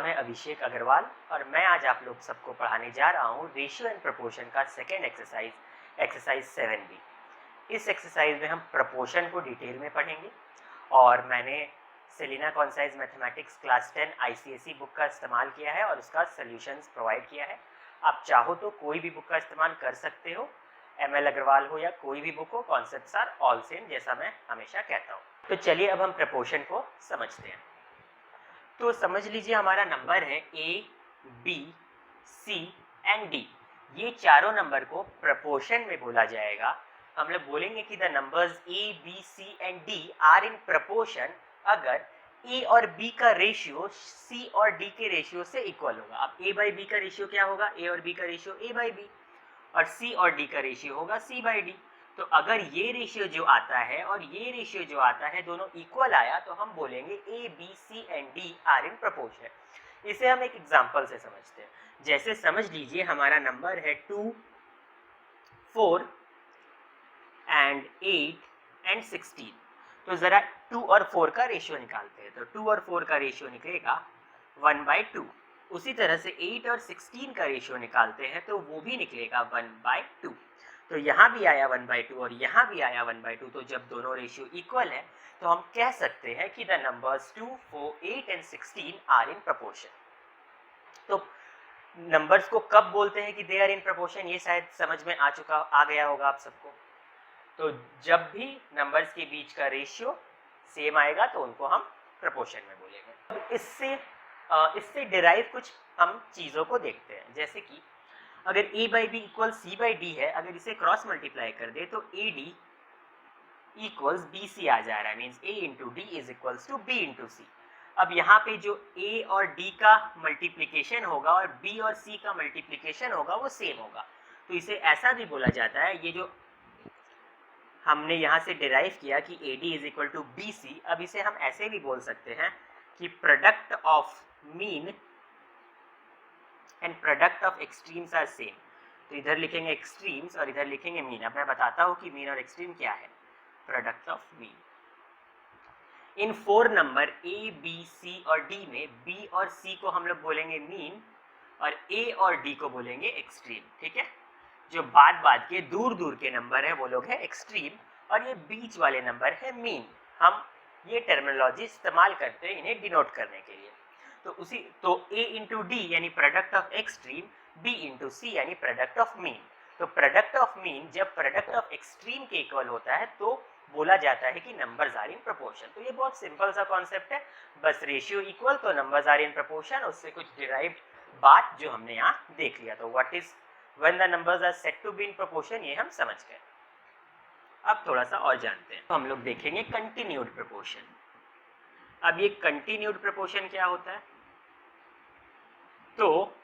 नाम है अभिषेक अग्रवाल और मैं आज आप लोग सबको पढ़ाने जा रहा हूँ रेशियो एंड प्रोपोर्शन का सेकेंड एक्सरसाइज 7B। इस एक्सरसाइज में हम प्रोपोर्शन को डिटेल में पढ़ेंगे और मैंने Selina concise mathematics class 10 ICSE book का इस्तेमाल किया है और उसका सॉल्यूशंस प्रोवाइड किया है। आप चाहो तो कोई भी बुक का इस्तेमाल कर सकते हो, ML अग्रवाल हो या कोई भी बुक हो, कॉन्सेप्ट्स आर ऑल सेम, जैसा मैं हमेशा कहता हूँ। तो चलिए अब हम प्रोपोर्शन को समझते हैं। तो समझ लीजिए हमारा नंबर है A, B, C and D। ये चारों नंबर को प्रपोर्शन में बोला जाएगा। हम लोग बोलेंगे कि the numbers A, B, C and D are in proportion अगर A और B का रेशियो C और D के रेशियो से इक्वल होगा। अब A बाई B का रेशियो क्या होगा? A और B का रेशियो A बाई B और C और D का रेशियो होगा C बाई D। तो अगर ये रेशियो जो आता है और ये रेशियो जो आता है दोनों इक्वल आया तो हम बोलेंगे A, B, C and D are in proportion. इसे हम एक एग्जांपल से समझते हैं। जैसे समझ लीजिए हमारा नंबर है 2, 4 एंड 8 एंड 16। तो जरा 2 और 4 का रेशियो निकालते हैं। तो 2 और 4 का रेशियो निकलेगा 1/2। उसी तरह से 8 और 16 का रेशियो निकालते हैं तो वो भी निकलेगा 1/2। तो यहाँ भी आया 1/2 और यहाँ भी आया 1/2। तो जब दोनों रेशियो इक्वल है तो हम कह सकते हैं कि the numbers 2, 4, 8 and 16 are in proportion. तो नंबर्स को कब बोलते हैं कि दे आर इन प्रपोर्शन, ये शायद समझ में आ गया होगा आप सबको। तो जब भी नंबर्स के बीच का रेशियो सेम आएगा तो उनको हम प्रपोर्शन में बोलेंगे। इससे डिराइव कुछ हम चीज़ों को देखते हैं। जैसे कि अगर A by B equal C by D है, अगर इसे क्रॉस मल्टीप्लाई कर दे तो AD इक्वल्स BC आ जा रहा है, means A into D is equals to B into C. अब यहाँ पे जो A और D का मल्टीप्लिकेशन होगा और B और C का मल्टीप्लिकेशन होगा वो सेम होगा। तो इसे ऐसा भी बोला जाता है, ये जो हमने यहाँ से डिराइव किया कि AD is equal to BC, अब इसे हम ऐसे भी बोल सकते हैं कि product of mean and product of extremes are same. तो इधर लिखेंगे एक्सट्रीम्स और इधर लिखेंगे मीन। अब मैं बताता हूँ कि मीन और एक्सट्रीम क्या है। Product of mean in 4 number A, B, C और D में B और C को हम लोग बोलेंगे मीन और A और D को बोलेंगे एक्सट्रीम। ठीक है, जो बाद के दूर के नंबर है वो लोग है एक्सट्रीम और ये बीच वाले नंबर है मीन। हम ये टर्मिनोलॉजी इस्तेमाल करते हैं इन्हें डिनोट करने के लिए। तो A इंटू डी यानी product of extreme, B into C यानी प्रोडक्ट ऑफ मीन। तो प्रोडक्ट ऑफ मीन जब प्रोडक्ट ऑफ एक्सट्रीम के इक्वल होता है तो बोला जाता है कि नंबर्स आर इन प्रोपोर्शन। तो ये बहुत सिंपल सा कॉन्सेप्ट है, बस रेशियो इक्वल तो नंबर्स आर इन प्रोपोर्शन, उससे कुछ डिराइव्ड बात जो हमने यहाँ देख लिया। तो what is when the numbers are said to be in proportion, ये हम समझ गए। अब थोड़ा सा और जानते हैं। तो हम लोग देखेंगे कंटिन्यूड प्रोपोर्शन। अब ये कंटिन्यूड प्रोपोर्शन क्या होता है? तो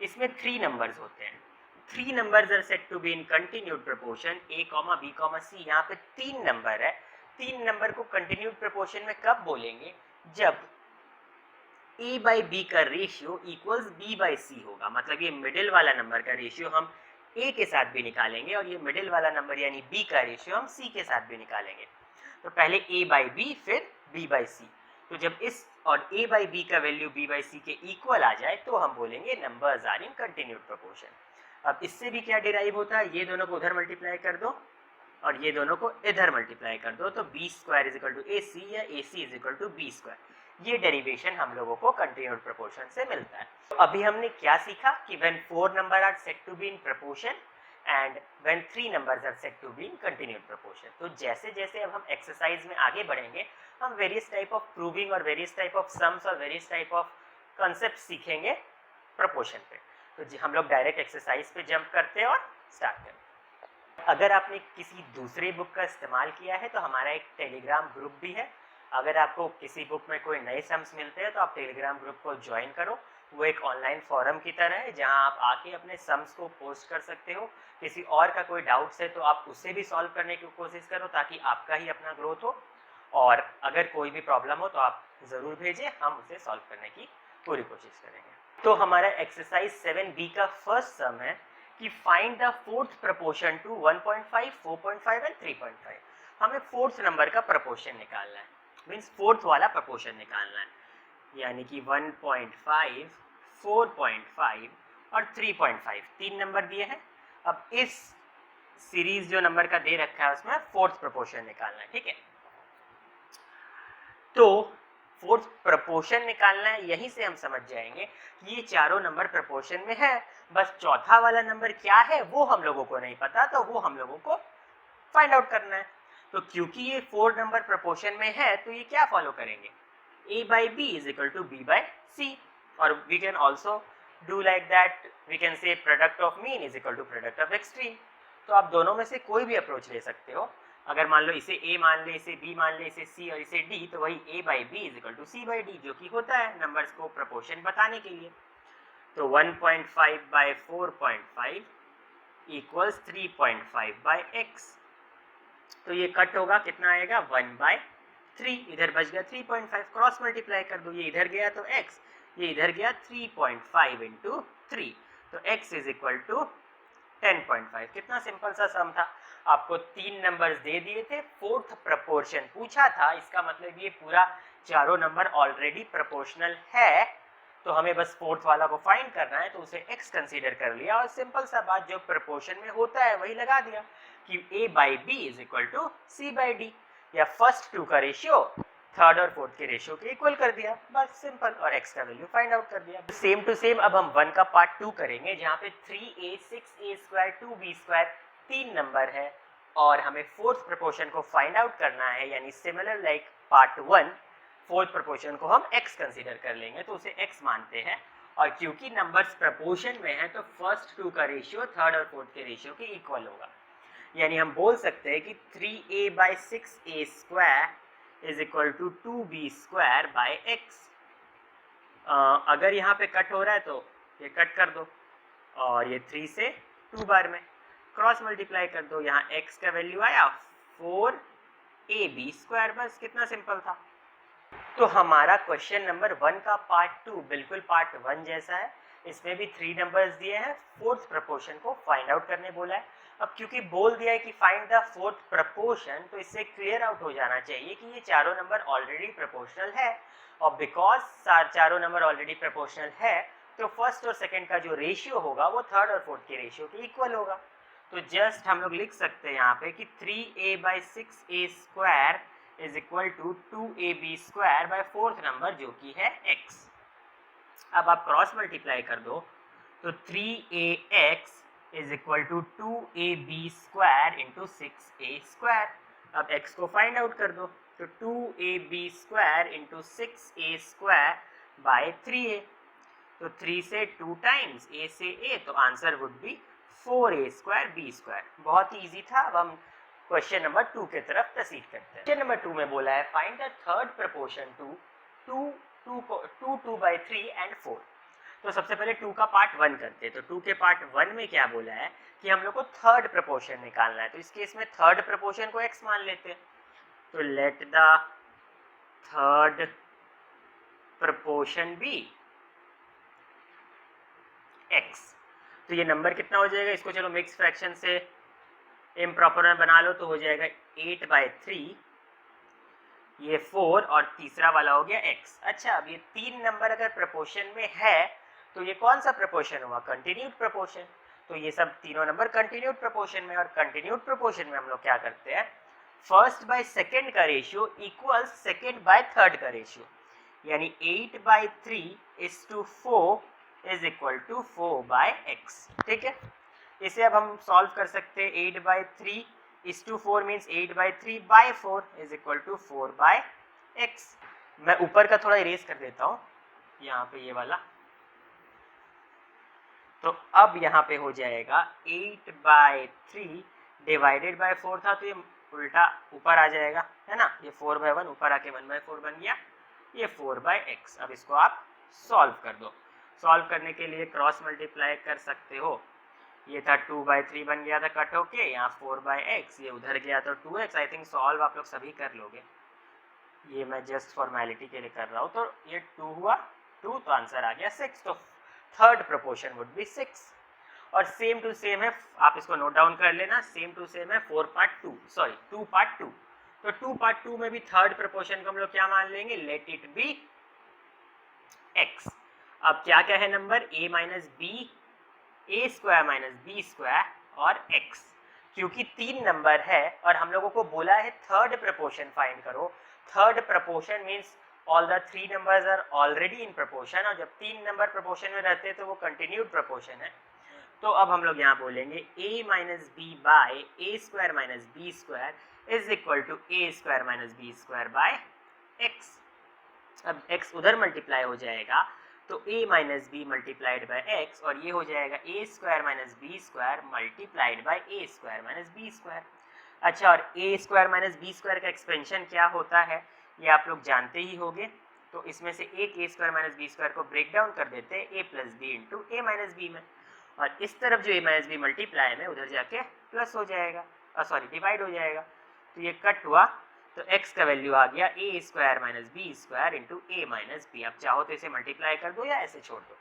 इसमें 3 नंबर्स होते हैं। 3 numbers are said to be in continued proportion, A, B, C। यहाँ पे 3 नंबर है। 3 नंबर को कंटिन्यूड प्रोपोर्शन में कब बोलेंगे? जब A बाई B का ratio equals B by C होगा। मतलब ये मिडिल वाला नंबर का रेशियो हम A के साथ भी निकालेंगे और ये मिडिल वाला नंबर यानी B का रेशियो हम C के साथ भी निकालेंगे। तो पहले A बाई B फिर B बाई C। तो जब इस और A बाई B का वैल्यू B बाई C के इक्वल आ जाए तो हम बोलेंगे numbers are in continued proportion. अब इससे भी क्या डिराइव होता है? ये दोनों को उधर मल्टीप्लाई कर दो और ये दोनों को इधर मल्टीप्लाई कर दो तो B square is equal to AC या AC is equal to B square. ये डेरिवेशन हम लोगों को कंटिन्यूड प्रोपोर्शन से मिलता है। तो अभी हमने क्या सीखा कि when 4 number are said to be in proportion and when 3 numbers are said to be in continued proportion. तो जैसे जैसे अब हम एक्सरसाइज में आगे बढ़ेंगे हम वेरियस टाइप ऑफ प्रूविंग और वेरियस टाइप ऑफ सम्स और वेरियस टाइप ऑफ कॉन्सेप्ट सीखेंगे प्रोपोर्शन पे। तो जी हम लोग डायरेक्ट एक्सरसाइज पे जंप करते हैं और स्टार्ट करते हैं। अगर आपने किसी दूसरे बुक का इस्तेमाल किया है तो हमारा एक टेलीग्राम ग्रुप भी है। अगर आपको किसी बुक में कोई नए सम्स मिलते हैं तो आप टेलीग्राम ग्रुप को ज्वाइन करो। वो एक ऑनलाइन फोरम की तरह है जहां आप आके अपने सम्स को पोस्ट कर सकते हो। किसी और का कोई डाउट्स है तो आप उसे भी सॉल्व करने की कोशिश करो ताकि आपका ही अपना ग्रोथ हो। और अगर कोई भी प्रॉब्लम हो तो आप ज़रूर भेजें, हम उसे सॉल्व करने की पूरी कोशिश करेंगे। तो हमारा एक्सरसाइज 7B का फर्स्ट सम है कि find the fourth proportion to 1.5, 4.5 and 3.5। हमें फोर्थ नंबर का प्रपोर्शन निकालना है, मीन्स फोर्थ वाला प्रपोर्शन निकालना है। यानी कि 1.5, 4.5 और 3.5 तीन नंबर दिए हैं। अब इस सीरीज जो नंबर का दे रखा है उसमें फोर्थ प्रोपोर्शन निकालना है, ठीक है। तो फोर्थ प्रोपोर्शन निकालना है, यहीं से हम समझ जाएंगे कि ये चारों नंबर प्रोपोर्शन में है, बस चौथा वाला नंबर क्या है वो हम लोगों को नहीं पता, तो वो हम लोगों को फाइंड आउट करना है। तो क्योंकि ये 4 नंबर प्रोपोर्शन में है तो ये क्या फॉलो करेंगे, a by b is equal to b by c, और we can also do like that, we can say product of mean is equal to product of extreme। तो आप दोनों में से कोई भी अप्रोच ले सकते हो। अगर मान लो इसे a मान ले, इसे b मान ले, इसे c और इसे d, तो वही a by b is equal to c by d, जो कि होता है नंबर्स को प्रोपोर्शन बताने के लिए। तो 1.5 by 4.5 equals 3.5 by x। तो ये कट होगा, कितना आएगा 1/3, इधर बच गया 3.5, क्रॉस मल्टीप्लाई कर दो, ये इधर गया तो x, ये इधर गया 3.5 इंटू 3, तो x इज इक्वल टू 10.5। कितना सिंपल सा सम था। आपको तीन नंबर्स दे दिए थे, फोर्थ प्रपोर्शन पूछा था, इसका मतलब ये पूरा चारों नंबर ऑलरेडी प्रोपोर्शनल है, तो हमें बस फोर्थ वाला को फाइंड करना है, तो उसे x कंसीडर कर लिया और सिंपल सा बात, जो प्रोपोर्शन में होता है वही लगा दिया कि a by B is equal to c by d, या फर्स्ट टू का रेशियो थर्ड और फोर्थ के रेशियो के इक्वल कर दिया, बस सिंपल, और x का वैल्यू फाइंड आउट कर दिया। सेम टू सेम अब हम 1 का पार्ट 2 करेंगे, जहाँ पे 3a, 6a square, 2b square तीन नंबर है और हमें फोर्थ प्रोपोर्शन को फाइंड आउट करना है, यानी similar like part 1 fourth proportion को हम x कंसीडर कर लेंगे, तो उसे x मानते हैं, और क्योंकि नंबर्स प्रोपोर्शन में है तो फर्स्ट टू का रेशियो थर्ड और फोर्थ के रेशियो के इक्वल होगा। यानी हम बोल सकते हैं कि 3a by 6a square is equal to 2b square by x। अगर यहाँ पे कट हो रहा है तो ये कट कर दो, और ये 3 से 2 बार में क्रॉस मल्टीप्लाई कर दो, यहाँ x का वैल्यू आया 4ab स्क्वायर, बस कितना सिंपल था। तो हमारा क्वेश्चन नंबर 1 का पार्ट 2 बिल्कुल पार्ट 1 जैसा है, इसमें भी 3 नंबर्स दिए हैं, फोर्थ प्रोपोर्शन को फाइंड आउट करने बोला है। अब क्योंकि बोल दिया है कि फाइंड द फोर्थ प्रोपोर्शन, तो इससे क्लियर आउट हो जाना चाहिए कि ये चारों नंबर ऑलरेडी प्रोपोर्शनल है, और बिकॉज चारों नंबर ऑलरेडी प्रोपोर्शनल है तो फर्स्ट और सेकंड का जो रेशियो होगा वो थर्ड और फोर्थ के रेशियो के इक्वल होगा। तो जस्ट हम लोग लिख सकते हैं यहाँ पे कि 3a by 6a square is equal to 2ab square by fourth number जो कि है x। अब आप क्रॉस मल्टीप्लाई कर दो, तो 3ax is equal to 2ab square into 6a square. अब x को फाइंड आउट कर दो, तो 2ab square into 6a square by 3a, तो 3 से 2 टाइम्स a से a, तो answer would be 4a square b square. बहुत ही ईजी था। अब हम क्वेश्चन नंबर 2 की तरफ प्रोसीड करते हैं। क्वेश्चन नंबर 2 में बोला है find the third proportion to 2 by 3 and 4। तो सबसे पहले 2 का पार्ट 1 करते हैं। तो 2 के पार्ट 1 में क्या बोला है कि हम लोग को थर्ड प्रोपोर्शन निकालना है, तो इस केस में थर्ड प्रोपोर्शन को x मान लेते हैं। तो let the third proportion be x। तो ये नंबर कितना हो जाएगा, इसको चलो मिक्स फ्रैक्शन से इम्प्रॉपर में बना लो, तो हो जाएगा 8 बाई 3, ये 4 और तीसरा वाला हो गया x। अच्छा, अब ये तीन नंबर अगर प्रोपोर्शन में है तो ये कौन सा प्रोपोर्शन हुआ, कंटिन्यूड प्रोपोर्शन। तो ये सब तीनों नंबर कंटिन्यूड प्रोपोर्शन में, और कंटिन्यूड प्रोपोर्शन में हम लोग क्या करते हैं, फर्स्ट बाय सेकेंड का ratio equals second by third का रेशियो, यानी 8 by 3 is to 4 is equal to 4 by x। ठीक है, इसे अब हम सॉल्व कर सकते हैं। 8 by 3 is to 4 means 8 by 3 by 4 is equal to 4 by x। मैं ऊपर का थोड़ा इरेज कर देता हूँ, यहाँ पे ये वाला, तो अब यहाँ पे हो जाएगा 8 बाई 3 डिवाइडेड बाय 4 था, तो ये उल्टा ऊपर आ जाएगा, है ना, ये 4 बाय 1 ऊपर आके 1 बाय 4 बन गया, ये 4 बाय x। अब इसको आप सॉल्व कर दो। सॉल्व करने के लिए क्रॉस मल्टीप्लाई कर सकते हो, ये था 2 बाई 3 बन गया था कट होके, यहाँ 4 बाई x, ये उधर गया तो 2x। आई थिंक सॉल्व आप लोग सभी कर लोगे, ये मैं जस्ट फॉर्मेलिटी के लिए कर रहा हूँ। तो ये 2 हुआ 2, तो आंसर आ गया 6, तो थर्ड प्रोपोर्शन वुड बी 6। और सेम टू सेम है, आप इसको नोट डाउन कर लेना, सेम टू सेम है 2 पार्ट 2। तो 2 पार्ट 2 में भी थर्ड प्रोपोर्शन को हम लोग क्या मान लेंगे, लेट इट बी x। अब क्या क्या है number, a minus b, a square minus B square और x। क्योंकि 3 नंबर है और हम लोगों को बोला है थर्ड प्रपोर्शन फाइंड करो। Third proportion means all the 3 numbers are already in proportion, और जब 3 नंबर प्रपोर्शन में रहते हैं तो वो कंटिन्यूड प्रपोर्शन है। तो अब हम लोग यहाँ बोलेंगे a minus b by a square minus B square is equal to a square minus B square by x। अब x उधर मल्टीप्लाई हो जाएगा तो a minus b multiplied by x, और ये हो जाएगा a square minus B square multiplied by a square minus B square. अच्छा, और a square minus B square का एक्सपेंशन क्या होता है ये आप लोग जानते ही होंगे। तो इसमें से एक a square minus B square को ब्रेक डाउन कर देते हैं a plus B into A minus b में, और इस तरफ जो a माइनस बी मल्टीप्लाई में उधर जाके प्लस हो जाएगा, सॉरी डिवाइड हो जाएगा। तो ये कट हुआ तो x का वैल्यू आ गया A square minus B square into A minus B. अब चाहो तो इसे मल्टीप्लाई कर दो या ऐसे छोड़ दो।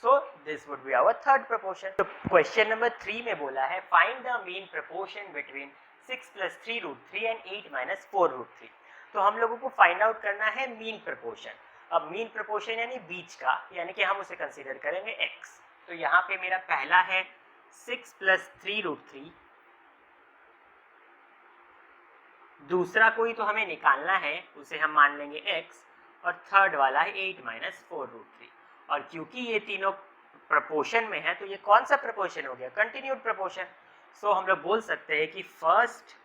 So this would be our third proportion. तो क्वेश्चन नंबर 3 में बोला है find the mean proportion between 6 plus 3 root 3 and 8 minus 4 root 3। तो हम लोगों को फाइंड आउट करना है मीन प्रपोर्शन। अब मीन प्रपोर्शन यानी बीच का, यानी कि हम उसे कंसीडर करेंगे x। तो यहाँ पे मेरा पहला है 6 प्लस 3 रूट 3, दूसरा कोई तो हमें निकालना है उसे हम मान लेंगे x, और थर्ड वाला है 8 माइनस 4 रूट 3। और क्योंकि ये तीनों प्रपोर्शन में है तो ये कौन सा प्रपोर्शन हो गया, कंटिन्यूड प्रपोर्शन। सो हम लोग बोल सकते हैं कि first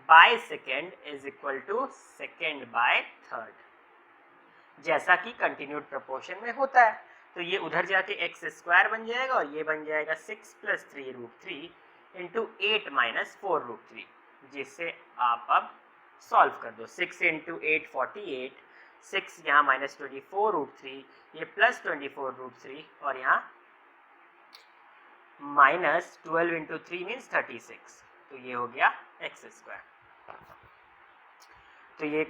by second is equal to second by third, जैसा कि कंटिन्यूड प्रपोर्शन में होता है। तो ये उधर जाके एक्स स्क्वायर बन जाएगा और ये बन जाएगा 6 plus 3 root 3 into 8 minus 4 root 3, जिससे आप अब सॉल्व कर दो। 6 इंटू 8 48, 6 यहाँ माइनस 24 रूट 3, ये प्लस 24 रूट 3, और यहाँ माइनस 12 इंटू 3 मीन्स 36। तो ये हो गया एक्स स्क्वायर। तो ये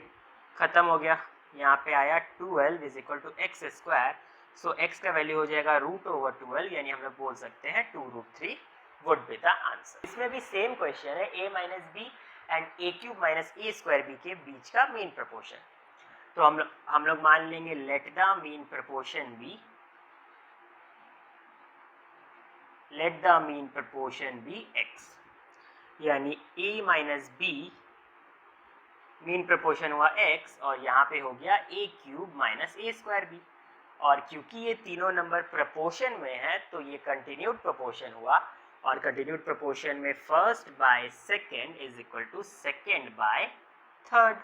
खत्म हो गया, यहाँ पे आया 12 is equal to x square. So x का वैल्यू हो जाएगा रूट ओवर 12, यानी हम लोग बोल सकते हैं 2 root 3 would be the answer. इसमें भी सेम क्वेश्चन है a minus b and a cube minus a square b के बीच का मीन प्रपोर्शन। तो हम लोग मान लेंगे let the mean proportion be, let the mean proportion be x, यानी a minus b mean proportion हुआ x, और यहाँ पे हो गया a cube minus a square b. और क्योंकि ये तीनों नंबर प्रपोर्शन में है तो ये कंटिन्यूड प्रपोर्शन हुआ, और कंटिन्यूड प्रपोर्शन में first by second is equal to second by third.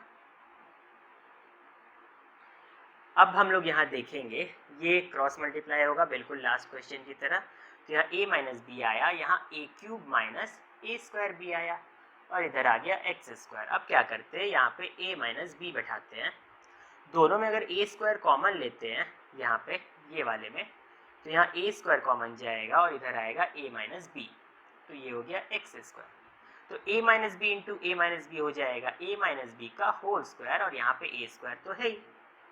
अब हम लोग यहाँ देखेंगे ये क्रॉस मल्टीप्लाई होगा बिल्कुल लास्ट क्वेश्चन की तरह। तो यहाँ a माइनस बी आया, यहाँ a cube minus a square b आया, और इधर आ गया एक्स स्क्वायर। अब क्या करते हैं, यहाँ पे a माइनस बी बैठाते हैं। दोनों में अगर a स्क्वायर कॉमन लेते हैं यहाँ पे ये वाले में, तो यहाँ a स्क्वायर कॉमन जाएगा और इधर आएगा a माइनस बी, तो ये हो गया एक्स स्क्वायर। तो a minus b into A minus b हो जाएगा a माइनस बी का होल स्क्वायर, और यहाँ पे a स्क्वायर तो है ही।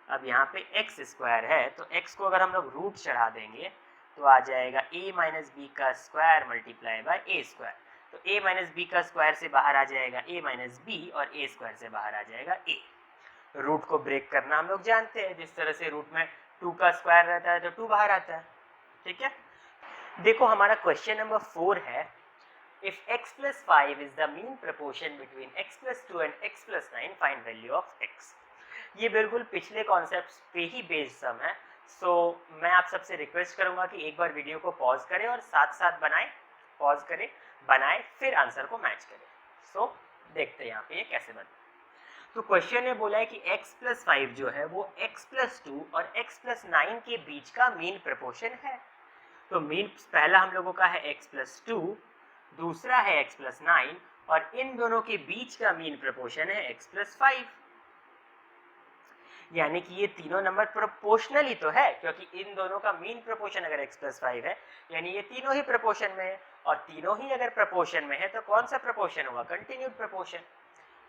अब यहाँ पे एक्स स्क्वायर है तो x को अगर हम लोग रूट चढ़ा देंगे तो आ जाएगा a माइनस बी का square multiply by a square. तो a माइनस बी का स्क्वायर से बाहर आ जाएगा a माइनस बी, और a स्क्वायर से बाहर आ जाएगा a। रूट को ब्रेक करना हम लोग जानते हैं, जिस तरह से रूट में 2 का स्क्वायर रहता है तो 2 बाहर आता है। ठीक है, देखो हमारा क्वेश्चन नंबर 4 है if x plus 5 is the mean proportion between x plus 2 and x plus 9 find value of x। ये बिल्कुल पिछले कॉन्सेप्ट पे ही बेस्ड सम है। सो मैं आप सबसे रिक्वेस्ट करूंगा कि एक बार वीडियो को पॉज करें और साथ साथ बनाएं, पॉज करें बनाएं, फिर आंसर को मैच करें। सो देखते हैं यहाँ पे ये कैसे बनता है। तो क्वेश्चन में बोला है कि x प्लस 5 जो है वो x प्लस 2 और x प्लस 9 के बीच का मीन प्रपोर्शन है। तो मीन पहला हम लोगों का है x प्लस 2, दूसरा है x प्लस 9, और इन दोनों के बीच का मीन प्रपोर्शन है x प्लस 5। यानी कि ये तीनों नंबर प्रोपोर्शनल ही तो है, क्योंकि इन दोनों का मीन प्रपोर्शन अगर x प्लस 5 है यानी ये तीनों ही प्रपोर्शन में है, और तीनों ही अगर प्रपोर्शन में है तो कौन सा प्रपोर्शन हुआ, कंटिन्यूड प्रपोर्शन।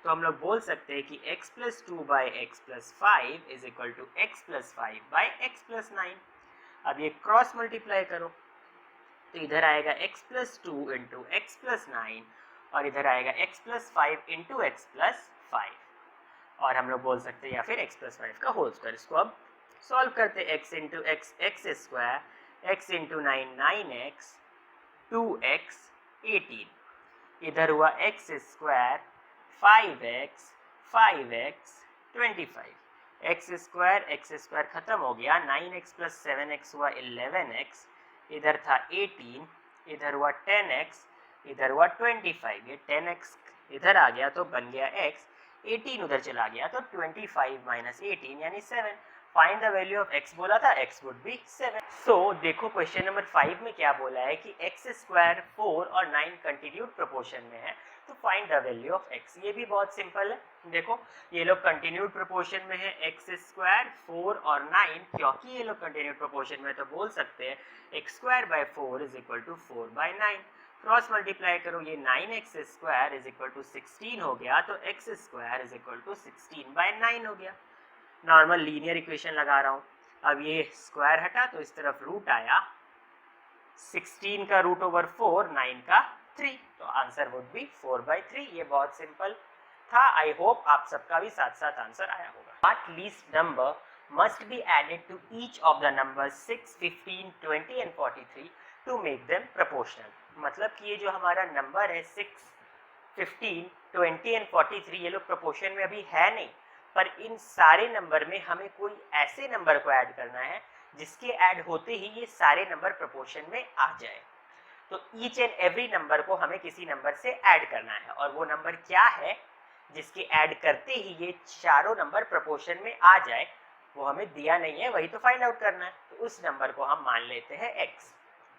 तो हम लोग बोल सकते हैं कि x plus 2 by x plus 5 is equal to x plus 5 by x plus 9। अब ये क्रॉस मल्टीप्लाई करो तो इधर आएगा x plus 2 into x plus 9, और इधर आएगा x plus 5 into x plus 5, और हम लोग बोल सकते हैं या फिर x प्लस 5 का होल स्क्वायर। इसको अब सॉल्व करते x into x x square, x into 9 9x, 2x 18, इधर हुआ x square 5x 5x 25, x square खत्म हो गया, 9x प्लस 7x हुआ 11x, इधर था 18, इधर हुआ 10x, इधर हुआ 25, ये 10x इधर आ गया तो बन गया x, 18 उधर चला गया तो 25 माइनस 18 यानी 7। Find the value of x बोला था, x वुड बी 7। सो देखो क्वेश्चन नंबर 5 में क्या बोला है कि x स्क्वायर 4 और 9 कंटिन्यूड प्रोपोर्शन में है, तो find the value of x। ये भी बहुत सिंपल है, देखो ये लोग कंटिन्यूड प्रोपोर्शन में है, एक्स स्क्वायर 4 और 9, क्योंकि ये लोग कंटिन्यूड प्रोपोर्शन में तो बोल सकते हैं x square by 4 is equal to 4 by 9। Cross multiply करो, ये 9x square is equal to 16 हो गया, तो x square is equal to 16 by 9 हो गया। नॉर्मल लीनियर इक्वेशन लगा रहा हूँ, अब ये स्क्वायर हटा तो इस तरफ रूट आया, 16 का रूट ओवर 4, 9 का 3, तो आंसर वुड बी 4 बाई 3। ये बहुत सिंपल था। आई होप आप सबका भी साथ साथ आंसर आया होगा। What least number must be added to each of the numbers 6, 15, 20 and 43 to make them proportional। मतलब कि ये जो हमारा नंबर है 6, 15, 20 and 43, ये लोग प्रोपोर्शन में अभी है नहीं, पर इन सारे नंबर में हमें कोई ऐसे नंबर को ऐड करना है जिसके ऐड होते ही ये सारे नंबर प्रोपोर्शन में आ जाए। तो ईच एंड एवरी नंबर को हमें किसी नंबर से ऐड करना है, और वो नंबर क्या है जिसके ऐड करते ही ये चारों नंबर प्रोपोर्शन में आ जाए, वो हमें दिया नहीं है, वही तो फाइंड आउट करना है। तो उस नंबर को हम मान लेते हैं x।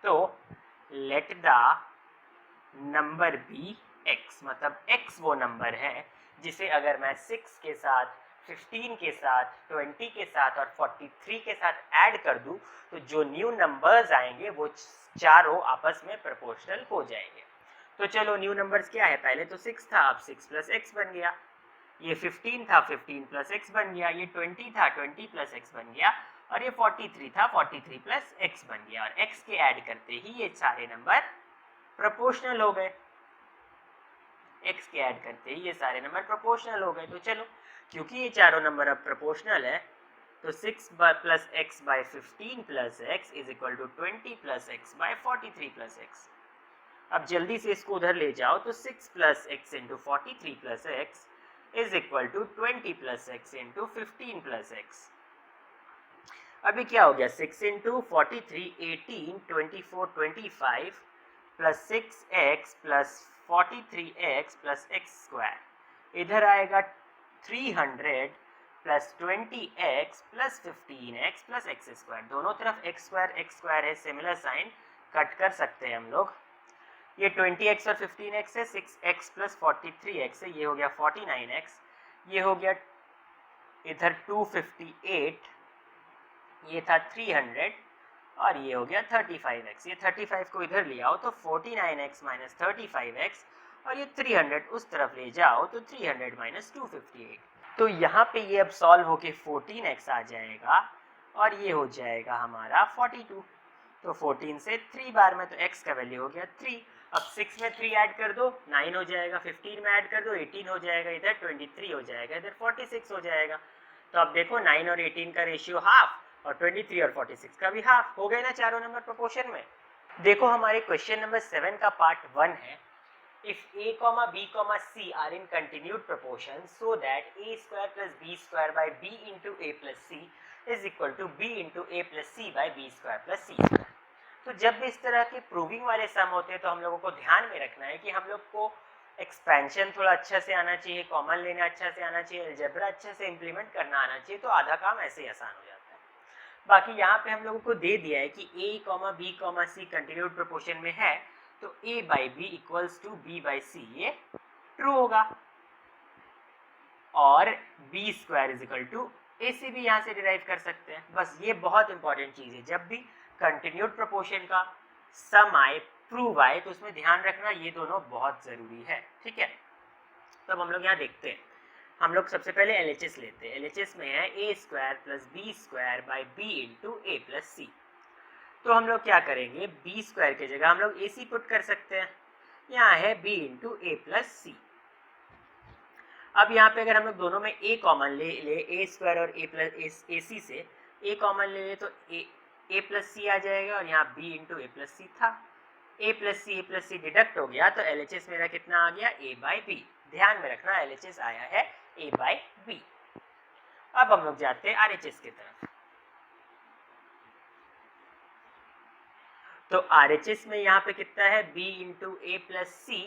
तो let the number be x, मतलब x वो नंबर है जिसे अगर मैं 6 के साथ, 15 के साथ, 20 के साथ और 43 के साथ ऐड कर दूं, तो जो न्यू नंबर्स आएंगे वो चारों आपस में प्रोपोर्शनल हो जाएंगे। तो चलो न्यू नंबर्स क्या है, पहले तो 6 था, अब 6 प्लस एक्स बन गया, ये 15 था, 15 प्लस एक्स बन गया, ये 20 था, 20 प्लस एक्स बन गया, और ये 43 था, 43 प्लस एक्स बन गया, और x के ऐड करते ही ये सारे नंबर प्रोपोर्शनल हो गए। x के ऐड करते ही ये सारे नंबर प्रोपोर्शनल हो गए। तो चलो, क्योंकि ये चारों नंबर अब प्रोपोर्शनल है, तो 6 plus x by 15 plus x is equal to 20 plus x by 43 plus x. अब जल्दी से इसको उधर ले जाओ, तो 6 plus x into 43 plus x is equal to 20 plus x into 15 plus x. अभी क्या हो गया, 6 इंटू 43 18, 24 25 plus 6x plus 43x plus x square, इधर आएगा 300 plus 20x plus 15x plus x square. दोनों तरफ एक्स स्क्वायर है, सिमिलर साइन कट कर सकते हैं हम लोग। ये 20x और 15x है, 6x प्लस 43x है, ये हो गया 49x, ये हो गया इधर 258, ये था 300, और ये हो गया 35x। ये 35 को इधर ले आओ तो 49x माइनस 35x, और ये 300 उस तरफ ले जाओ तो 300 माइनस 258। तो यहाँ पे ये अब सॉल्व होके 14x आ जाएगा, और ये हो जाएगा हमारा 42। तो 14 से 3 बार में, तो x का वैल्यू हो गया 3। अब 6 में 3 ऐड कर दो, 9 हो जाएगा, 15 में ऐड कर दो, 18 हो जाएगा, इधर 23 हो जाएगा, इधर 46 हो जाएगा। तो अब देखो 9 और 18 का रेशियो हाफ, और 23 और 46 का भी हाफ हो गए ना चारों नंबर प्रोपोर्शन में। देखो हमारे क्वेश्चन नंबर 7 का पार्ट 1 है, if a, b, c are in continued proportion so that a square plus b square by b into a plus c is equal to b into a plus c by b square plus c square। तो जब भी इस तरह के proving वाले सम होते हैं तो हम लोगों को ध्यान में रखना है कि हम लोग को एक्सपेंशन थोड़ा अच्छा से आना चाहिए, कॉमन लेना अच्छा से आना चाहिए, अलजेब्रा अच्छा से इम्प्लीमेंट करना आना चाहिए, तो आधा काम ऐसे ही आसान हो जाता है। बाकी यहाँ पे हम लोगों को दे दिया है कि a, b, c continued proportion में है, तो a by B equals to b by C, ये ट्रू होगा, और b square is equal to A C भी यहाँ से डिराइव कर सकते हैं। बस ये बहुत इंपॉर्टेंट चीज़ है, जब भी कंटिन्यूड प्रोपोर्शन का सम आए, प्रूव आए, तो उसमें ध्यान रखना ये दोनों बहुत ज़रूरी है, ठीक है। तो अब हम लोग यहाँ देखते हैं, हम लोग सबसे पहले LHS लेते हैं। LHS में है a square plus B square by B into A plus C. तो हम लोग क्या करेंगे, बी स्क्वायर की जगह हम लोग ए सी पुट कर सकते हैं, यहाँ है b इंटू ए प्लस सी। अब यहाँ पे अगर हम लोग दोनों में a कॉमन ले ए स्क्वायर और ए प्लस ए सी से, ए कॉमन ले ले तो ए प्लस सी आ जाएगा और यहाँ बी इंटू ए प्लस सी था, ए प्लस सी डिडक्ट हो गया तो LHS मेरा कितना आ गया a बाई बी। ध्यान में रखना LHS आया है a बाई बी। अब हम लोग जाते हैं RHS की तरफ। तो RHS में यहाँ पे कितना है b into A plus c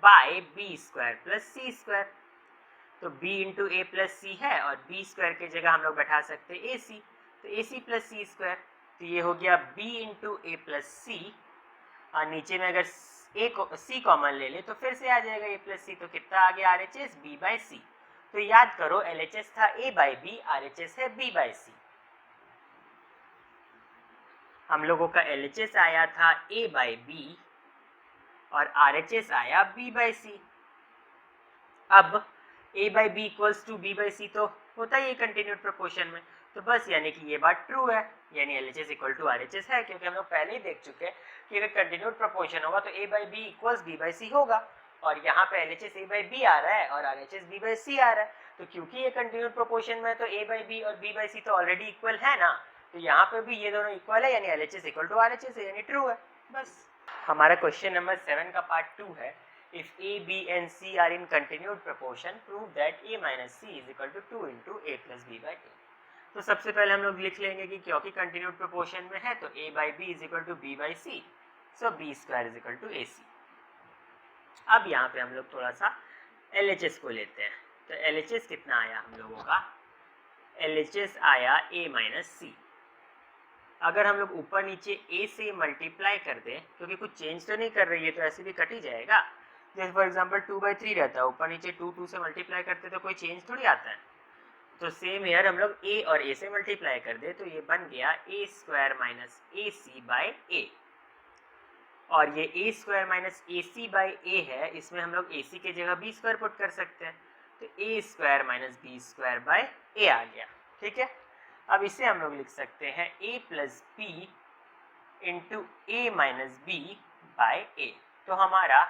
by b square plus c square. तो b इंटू ए प्लस सी है और b स्क्वायर की जगह हम लोग बैठा सकते हैं ए सी, तो ए सी प्लस सी स्क्वायर। तो ये हो गया b इंटू ए प्लस सी और नीचे में अगर ए को सी कॉमन ले ले तो फिर से आ जाएगा ए प्लस सी। तो कितना आ गया RHS b बाई सी। तो याद करो LHS था a बाई बी, RHS है b बाई सी। हम लोगों का LHS आया था a बाई बी और RHS आया b बाई सी। अब a by B equals to b by C तो होता ही है कंटिन्यूड प्रोपोर्शन में, तो बस यानी कि ये बात ट्रू है, यानी LHS इक्वल टू RHS है, क्योंकि हम लोग पहले ही देख चुके हैं कि अगर कंटिन्यूड प्रोपोर्शन होगा तो a by B equals b by C होगा, और यहाँ पे LHS a बाई बी आ रहा है और RHS b बाई सी आ रहा है। तो क्योंकि ये कंटिन्यूड प्रोपोर्शन में है तो a बाई बी और b बाई सी तो ऑलरेडी इक्वल है ना, तो यहाँ पे भी ये दोनों इक्वल है, यानी LHS इक्वल टू RHS है, यानी ट्रू है। बस हमारा क्वेश्चन नंबर 7 का पार्ट 2 है, if a, b and c are in continued proportion, prove that a minus c is equal to 2 into a plus b by 2। तो सबसे पहले हम लोग लिख लेंगे कि क्योंकि कंटिन्यूड प्रोपोर्शन में है तो a by B is equal to B by C, so B square is equal to A C. अब यहाँ पे हम लोग थोड़ा सा LHS को लेते हैं। तो LHS कितना आया हम लोगों का, LHS आया a माइनस सी। अगर हम लोग ऊपर नीचे a से मल्टीप्लाई कर दें, क्योंकि कुछ चेंज तो नहीं कर रही है तो ऐसे भी कट ही जाएगा। जैसे फॉर एग्जाम्पल 2/3 रहता है, ऊपर नीचे 2 से मल्टीप्लाई करते तो कोई चेंज थोड़ी आता है। तो सेम हेयर हम लोग a और a से मल्टीप्लाई कर दे तो ये बन गया a square minus A C by A, और ये a square minus A C by A है, इसमें हम लोग ac की जगह b स्क्वायर पुट कर सकते हैं, तो a square minus B square by A आ गया। ठीक है, अब इसे हम लोग लिख सकते हैं a plus B into A minus B by A. तो हमारा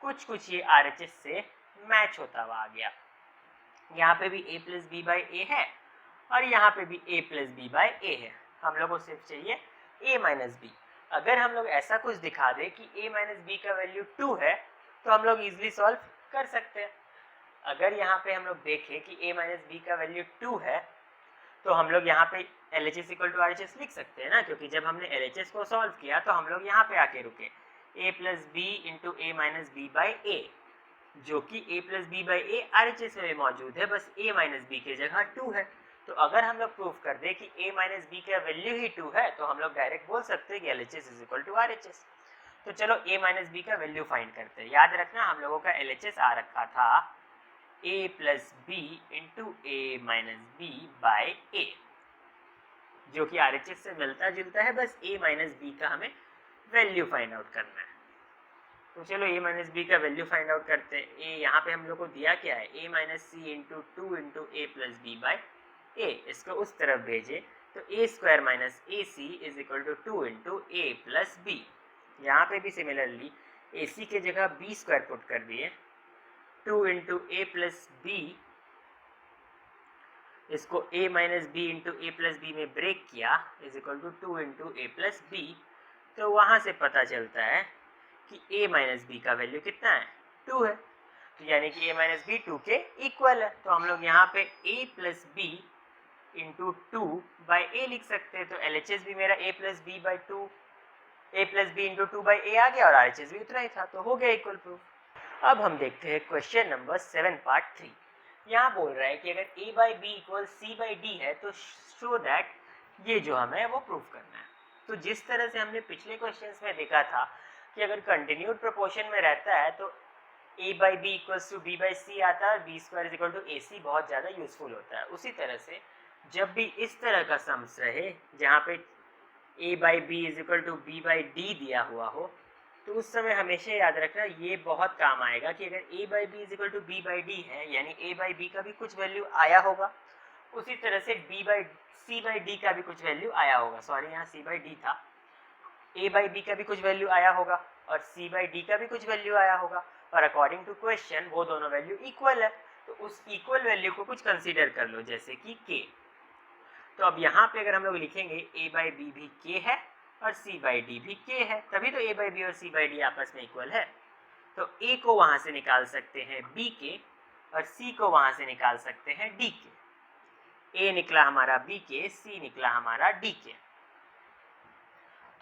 कुछ ये RHS से मैच होता हुआ आ गया। यहाँ पे भी a plus B by A है और यहाँ पे भी a plus B by A है। हम लोग को सिर्फ चाहिए a माइनस बी। अगर हम लोग ऐसा कुछ दिखा दे कि a माइनस बी का वैल्यू 2 है तो हम लोग इजिली सॉल्व कर सकते हैं। अगर यहाँ पे हम लोग देखें कि a माइनस बी का वैल्यू 2 है तो हम लोग यहाँ पे LHS इक्वल टू RHS लिख सकते हैं ना, क्योंकि जब हमने LHS को सॉल्व किया तो हम लोग यहाँ पे आके रुके a plus B into A minus B by A, जो कि a plus B by A RHS में मौजूद है, बस a माइनस बी की जगह 2 है। तो अगर हम लोग प्रूफ कर दे कि a माइनस बी का वैल्यू ही 2 है तो हम लोग डायरेक्ट बोल सकते हैं कि LHS is equal to RHS। तो चलो a माइनस बी का वैल्यू फाइंड करते हैं। याद रखना हम लोगों का LHS आ रखा था a plus B into A minus B by A, जो कि RHS से मिलता जुलता है, बस a माइनस बी का हमें वैल्यू फाइंड आउट करना है। तो चलो a माइनस बी का वैल्यू फाइंड आउट करते हैं। a यहाँ पे हम लोग को दिया क्या है, a minus C into 2 into A plus B by A, इसको उस तरफ भेजे तो a square minus A C is equal to 2 into A plus B. यहाँ पे भी सिमिलरली ए सी के जगह b स्क्वायर पुट कर दिए, 2 इंटू ए प्लस बी, इसको a minus b into A plus b में ब्रेक किया is equal to 2 into A plus b. तो वहाँ से पता चलता है कि a माइनस बी का वैल्यू कितना है, 2 है, तो यानी कि a माइनस बी 2 के इक्वल है। तो हम लोग यहाँ पे a plus B into 2 by A लिख सकते हैं। तो LHS भी मेरा a plus B by 2, a plus B into 2 by A आ गया और RHS भी उतना ही था, तो हो गया इक्वल प्रूफ। अब हम देखते हैं क्वेश्चन नंबर 7 पार्ट 3। यहाँ बोल रहा है कि अगर a by B equal c by D है तो शो दैट, ये जो हमें वो प्रूफ करना है। तो जिस तरह से हमने पिछले क्वेश्चंस में देखा था कि अगर कंटिन्यूड प्रोपोर्शन में रहता है तो a by B equals to B by C आता है, B square is equal to ए सी बहुत ज़्यादा यूजफुल होता है। उसी तरह से जब भी इस तरह का सम्स रहे जहाँ पे a by B is equal to B by d दिया हुआ हो, तो उस समय हमेशा याद रखना ये बहुत काम आएगा कि अगर a by B is equal to B by D है, यानी a बाई बी का भी कुछ वैल्यू आया होगा, उसी तरह से b by c by d का भी कुछ वैल्यू आया होगा। सॉरी, यहाँ c बाई डी था, a बाई बी का भी कुछ वैल्यू आया होगा और c बाई डी का भी कुछ वैल्यू आया होगा, और अकॉर्डिंग टू क्वेश्चन वो दोनों वैल्यू इक्वल है। तो उस इक्वल वैल्यू को कुछ कंसीडर कर लो, जैसे कि k। तो अब यहाँ पे अगर हम लोग लिखेंगे a/b भी k है और c/d भी k है, तभी तो a/b और c/d आपस में इक्वल है। तो a को वहां से निकाल सकते हैं b के और c को वहां से निकाल सकते हैं d के। a निकला हमारा b के, c निकला हमारा d के।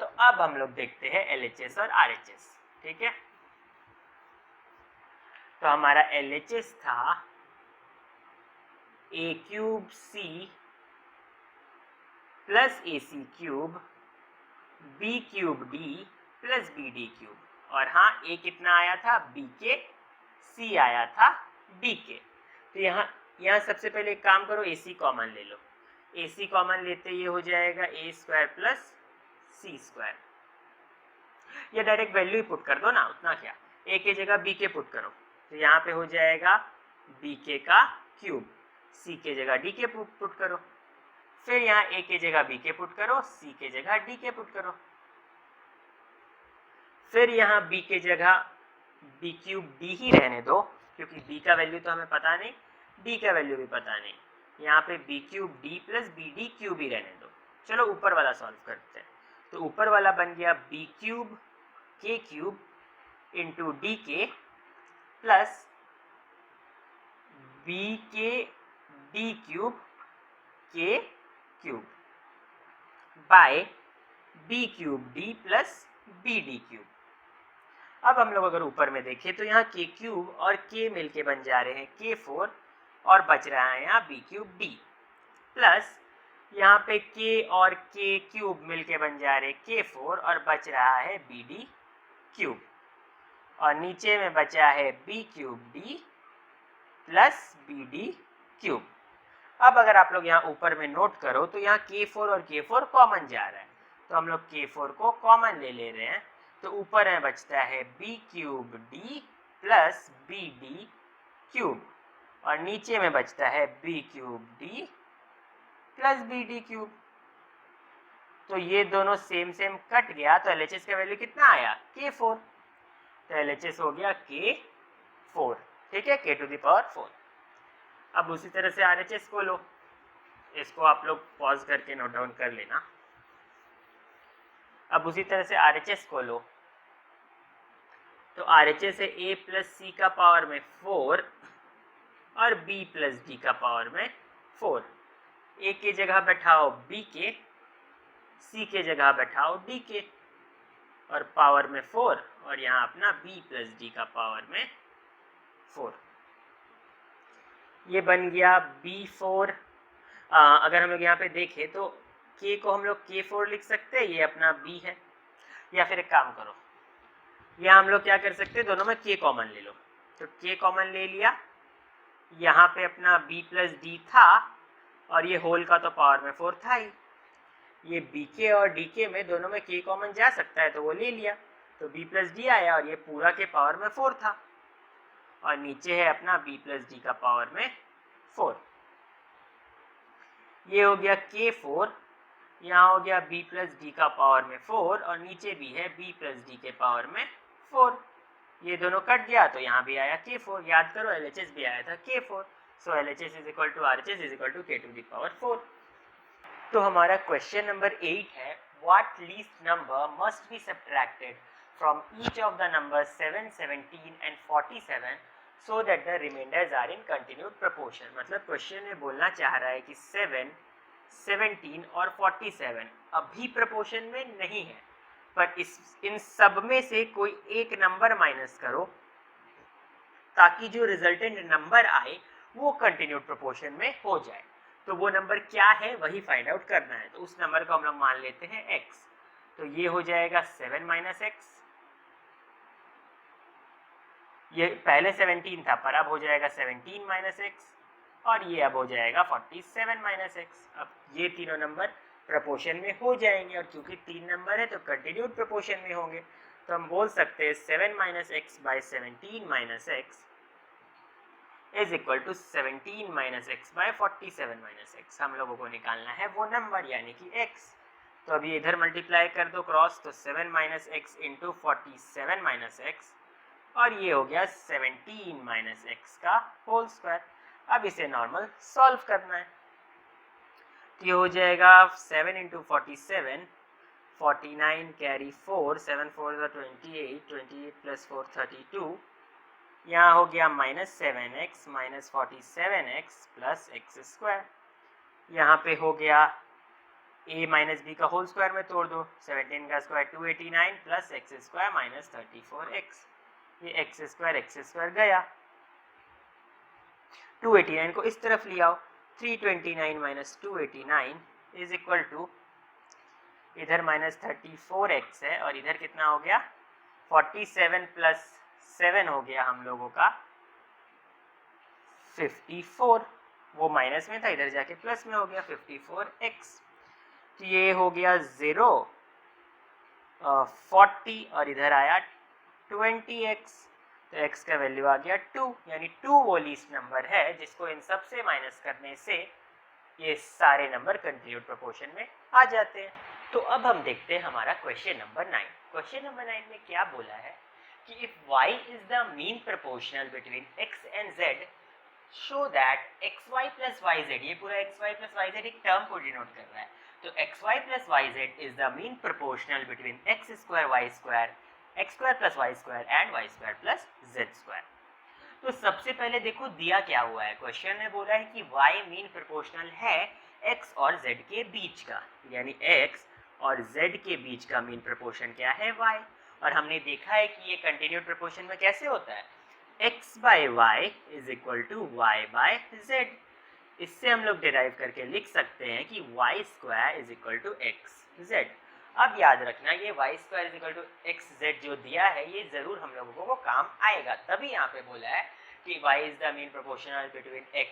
तो अब हम लोग देखते हैं LHS और RHS, ठीक है। तो हमारा LHS था a³ c plus AC³ b³ d plus bd³ और हाँ a कितना आया था b के, c आया था d के। तो यहाँ सबसे पहले एक काम करो, AC कॉमन ले लो। AC कॉमन लेते ये हो जाएगा a² प्लस c²। या डायरेक्ट वैल्यू ही पुट कर दो ना, उतना क्या, a के जगह b के पुट करो। तो यहाँ पे हो जाएगा b के का क्यूब, c के जगह d के पुट करो, फिर यहाँ a के जगह b के पुट करो, c के जगह d के पुट करो, फिर यहाँ b के जगह b³ d ही रहने दो, क्योंकि b का वैल्यू तो हमें पता नहीं, d का वैल्यू भी पता नहीं। यहाँ पे b³ d प्लस bd³ ही रहने दो। चलो ऊपर वाला सॉल्व करते हैं। तो ऊपर वाला बन गया b³ k³ इंटू d के प्लस b के d³ k³ bye b³ d plus bd³। अब हम लोग अगर ऊपर में देखें तो यहाँ k³ और k मिलके बन जा रहे हैं k4 और बच रहा है यहाँ b³ d प्लस यहाँ पे k और k³ मिलके बन जा रहे k4 और बच रहा है bd³ और नीचे में बचा है b³ d प्लस bd³। अब अगर आप लोग यहाँ ऊपर में नोट करो तो यहाँ k4 और k4 कॉमन जा रहा है, तो हम लोग k4 को कॉमन ले रहे हैं। तो ऊपर में बचता है b³ d प्लस bd³ और नीचे में बचता है b³ d प्लस bd³। तो ये दोनों सेम कट गया, तो LHS का वैल्यू कितना आया k4। तो LHS हो गया k4, ठीक है, k⁴। अब उसी तरह से RHS को लो, इसको आप लोग पॉज करके नोट डाउन कर लेना। अब उसी तरह से RHS को लो, तो RHS है a प्लस c का पावर में 4 और b प्लस d का पावर में 4। a के जगह बैठाओ b के, c के जगह बैठाओ d के और पावर में 4 और यहाँ अपना b प्लस d का पावर में 4। ये बन गया b4। अगर हम लोग यहाँ पे देखें तो k को हम लोग k4 लिख सकते हैं, ये अपना b है। या फिर एक काम करो, यहाँ हम लोग क्या कर सकते हैं, दोनों में k कॉमन ले लो। तो k कॉमन ले लिया, यहाँ पे अपना b प्लस d था और ये होल का तो पावर में 4 था ही। ये bk और dk में दोनों में k कॉमन जा सकता है तो वो ले लिया, तो b प्लस d आया और ये पूरा के पावर में 4 था और नीचे है अपना b प्लस d का पावर में 4। ये हो गया k4, यहाँ हो गया b प्लस d का पावर में 4 और नीचे भी है b प्लस d के पावर में 4। ये दोनों कट गया तो यहाँ भी आया k4। याद करो LHS भी आया था k4। So LHS is equal to RHS is equal to k⁴। तो हमारा क्वेश्चन नंबर 8 है, what least number must be subtracted from each of the number 7, 17 and 47 so that the remainders are in continued proportion. मतलब question में बोलना चाह रहा है कि 7, 17 और 47 अभी प्रोपोर्शन में नहीं है, पर इन सब में से कोई एक नंबर माइनस करो ताकि जो रिजल्टेंट नंबर आए वो कंटिन्यूड प्रोपोर्शन में हो जाए। तो वो नंबर क्या है वही फाइंड आउट करना है। तो उस नंबर को हम लोग मान लेते हैं x। तो ये हो जाएगा 7 माइनस एक्स, ये पहले 17 था पर अब हो जाएगा 17 माइनस एक्स और ये अब हो जाएगा 47 माइनस एक्स। अब ये तीनों नंबर प्रोपोर्शन में हो जाएंगे और क्योंकि 3 नंबर है तो कंटिन्यूड प्रोपोर्शन में होंगे। तो हम बोल सकते हैं 7 minus x by 17 minus x is equal to 17 minus x by 47 minus x. हम लोगों को निकालना है वो नंबर यानी कि x। तो अभी इधर मल्टीप्लाई कर दो क्रॉस, तो 7 minus x into 47 minus x और ये हो गया 17 माइनस एक्स का होल स्क्वायर। अब इसे नॉर्मल सॉल्व करना है। तो ये हो जाएगा 7 इंटू 47, 49 कैरी 4, 7 4 28, 28 प्लस 4 32, यहाँ हो गया -7x minus 47x plus x square. यहाँ पे हो गया a माइनस बी का होल स्क्वायर में तोड़ दो, 17 का square 289 plus x square minus 34x। ये एक्स स्क्वायर गया, 289 को इस तरफ ले आओ, 329 माइनस 289 इज इक्वल टू, इधर माइनस 34x है और इधर कितना हो गया 47 प्लस 7 हो गया हम लोगों का 54, वो माइनस में था इधर जाके प्लस में हो गया 54x। तो ये हो गया 0 40 और इधर आया 20x, तो x का वैल्यू आ गया 2, यानी 2 वो लीस्ट नंबर है जिसको इन सब से माइनस करने से ये सारे नंबर कंटिन्यूड प्रोपोर्शन में आ जाते हैं। तो अब हम देखते हैं हमारा क्वेश्चन नंबर 9। क्वेश्चन नंबर 9 में क्या बोला है कि if y is the mean proportional between x and z, show that xy plus yz, ये पूरा xy प्लस yz एक टर्म को डिनोट कर रहा है, तो xy plus yz is the mean proportional between x square y square, x square plus y square and y square plus z square. तो सबसे पहले देखो दिया क्या हुआ है, क्वेश्चन में बोला है कि y मीन प्रोपोर्शनल है x और z के बीच का, यानी x और z के बीच का मीन प्रोपोर्शन क्या है y, और हमने देखा है कि ये कंटिन्यूड प्रोपोर्शन में कैसे होता है, x by y is equal to y by z। इससे हम लोग डिराइव करके लिख सकते हैं कि y square is equal to x z. अब याद रखना ये y square is equal to x z जो दिया है ये जरूर हम लोगों को काम आएगा, तभी यहाँ पे बोला है कि y is the mean proportional between x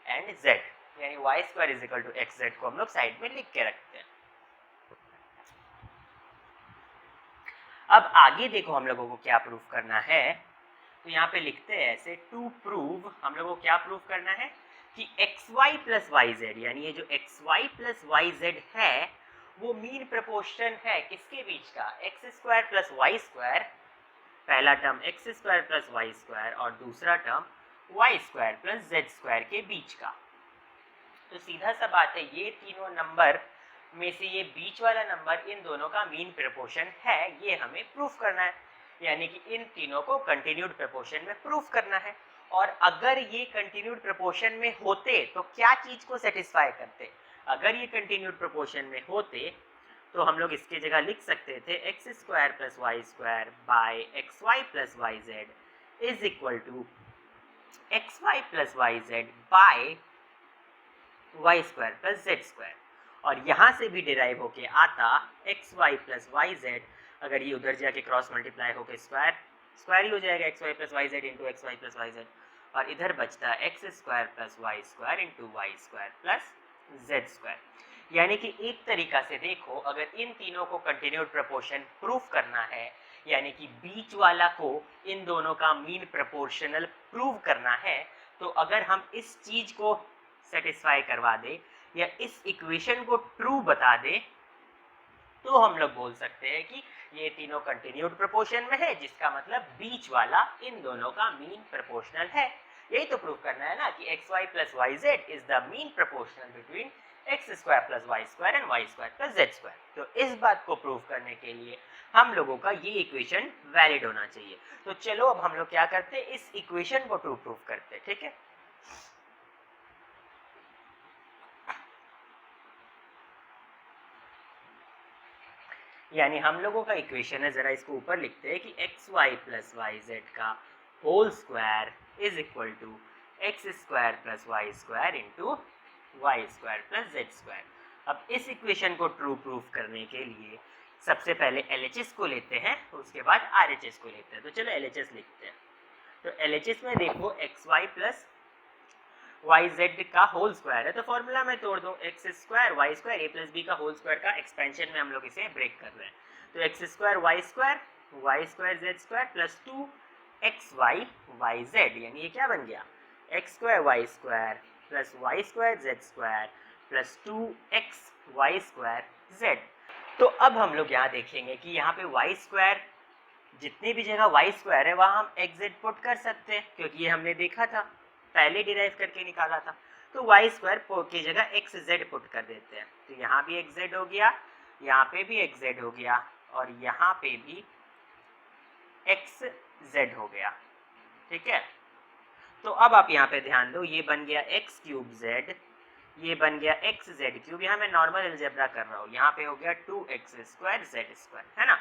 and z, यानी y square is equal to x z को हम लोग साइड में लिख के रखते हैं। अब आगे देखो हम लोगों को क्या प्रूफ करना है, तो यहाँ पे लिखते हैं ऐसे, टू प्रूव, हम लोगों को क्या प्रूफ करना है कि xy प्लस yz, यानी ये जो xy प्लस yz है वो मीन प्रोपोर्शन है किसके बीच का, X square plus Y square, पहला term X square plus Y square और दूसरा term Y square plus Z square के बीच का। तो सीधा सा बात है ये तीनों नंबर में से ये बीच वाला नंबर इन दोनों का मीन प्रोपोर्शन है, ये हमें प्रूफ करना है, यानी कि इन तीनों को कंटिन्यूड प्रोपोर्शन में प्रूफ करना है। और अगर ये कंटिन्यूड प्रोपोर्शन में होते तो क्या चीज को सेटिस्फाई करते, अगर ये कंटिन्यूड प्रोपोर्शन में होते तो हम लोग इसके जगह लिख सकते थे x square plus Y square by x y plus y z is equal to x y plus y z by y square plus Z square, और यहाँ से भी डिराइव होके आता x y plus y z, अगर ये उधर जाके क्रॉस मल्टीप्लाई होके स्क्वायर स्क्वायर ही हो जाएगा x y plus y z into x y plus y z, और इधर बचता x square plus Y square into y square plus Z square. यानी कि एक तरीका से देखो, अगर इन तीनों को कंटिन्यूड प्रोपोर्शन प्रूफ करना है, यानी कि बीच वाला को इन दोनों का मीन प्रोपोर्शनल प्रूव करना है, तो अगर हम इस चीज को सेटिस्फाई करवा दे या इस इक्वेशन को ट्रू बता दे तो हम लोग बोल सकते हैं कि ये तीनों कंटिन्यूड प्रोपोर्शन में है, जिसका मतलब बीच वाला इन दोनों का मीन प्रोपोर्शनल है। यही तो प्रूफ करना है ना कि x y plus y z is the mean proportional between x square plus Y square and y square plus Z square. तो इस बात को प्रूफ करने के लिए हम लोगों का ये इक्वेशन वैलिड होना चाहिए। तो चलो अब हम लोग क्या करते हैं, इस इक्वेशन को ट्रू प्रूफ करते हैं, ठीक है। यानी हम लोगों का इक्वेशन है, जरा इसको ऊपर लिखते हैं कि x y plus y z का whole square is equal to x square plus Y square into y square plus Z square. अब इस इक्वेशन को ट्रू प्रूफ करने के लिए सबसे पहले LHS को लेते हैं, उसके बाद RHS को लेते हैं। तो चलो LHS लिखते हैं। तो LHS में देखो x y plus y z का होल स्क्वायर है, तो फॉर्मूला में तोड़ दो, x square y square a plus b का होल स्क्वायर का एक्सपेंशन में हम लोग इसे ब्रेक कर रहे हैं। तो x square y square z square plus 2 x y y z, यानी ये क्या बन गया, x square y square plus Y square z square plus 2 x y square Z. तो अब हम लोग यहाँ देखेंगे कि यहाँ पे वाई स्क्वायर जितनी भी जगह वाई स्क्वायर है वहाँ हम एक्स जेड पुट कर सकते हैं, क्योंकि ये हमने देखा था, पहले डिराइव करके निकाला था। तो वाई स्क्वायर की जगह एक्स जेड पुट कर देते हैं। तो यहाँ भी एक्स जेड हो गया, यहाँ पे भी एक्स जेड हो गया और यहाँ पे भी एक्स जेड हो गया। ठीक है, तो अब आप यहाँ पे ध्यान दो, ये बन गया एक्स क्यूब जेड, ये बन गया एक्स जेड क्यूब। यहाँ मैं नॉर्मल अलजेब्रा कर रहा हूँ, यहाँ पे हो गया 2x स्क्वायर जेड स्क्वायर, है ना।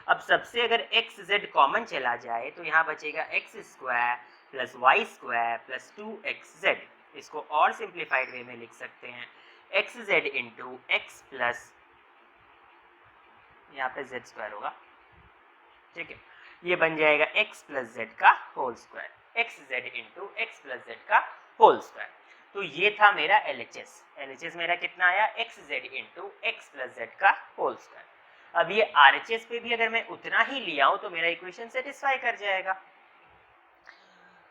अब सबसे अगर एक्स जेड कॉमन चला जाए तो यहाँ बचेगा x square plus Y square plus 2xz। इसको और सिंप्लीफाइड वे में लिख सकते हैं x z into x plus, यहाँ पे जेड स्क्वायर होगा। ठीक है, ये बन जाएगा एक्स प्लस जेड का whole square, x z into x plus z का होल स्क्वायर। तो ये था मेरा LHS। LHS मेरा कितना आया, x z into x plus z का होल स्क्वायर। अब ये RHS पे भी अगर मैं उतना ही लिया हूं तो मेरा इक्वेशन सेटिस्फाई कर जाएगा।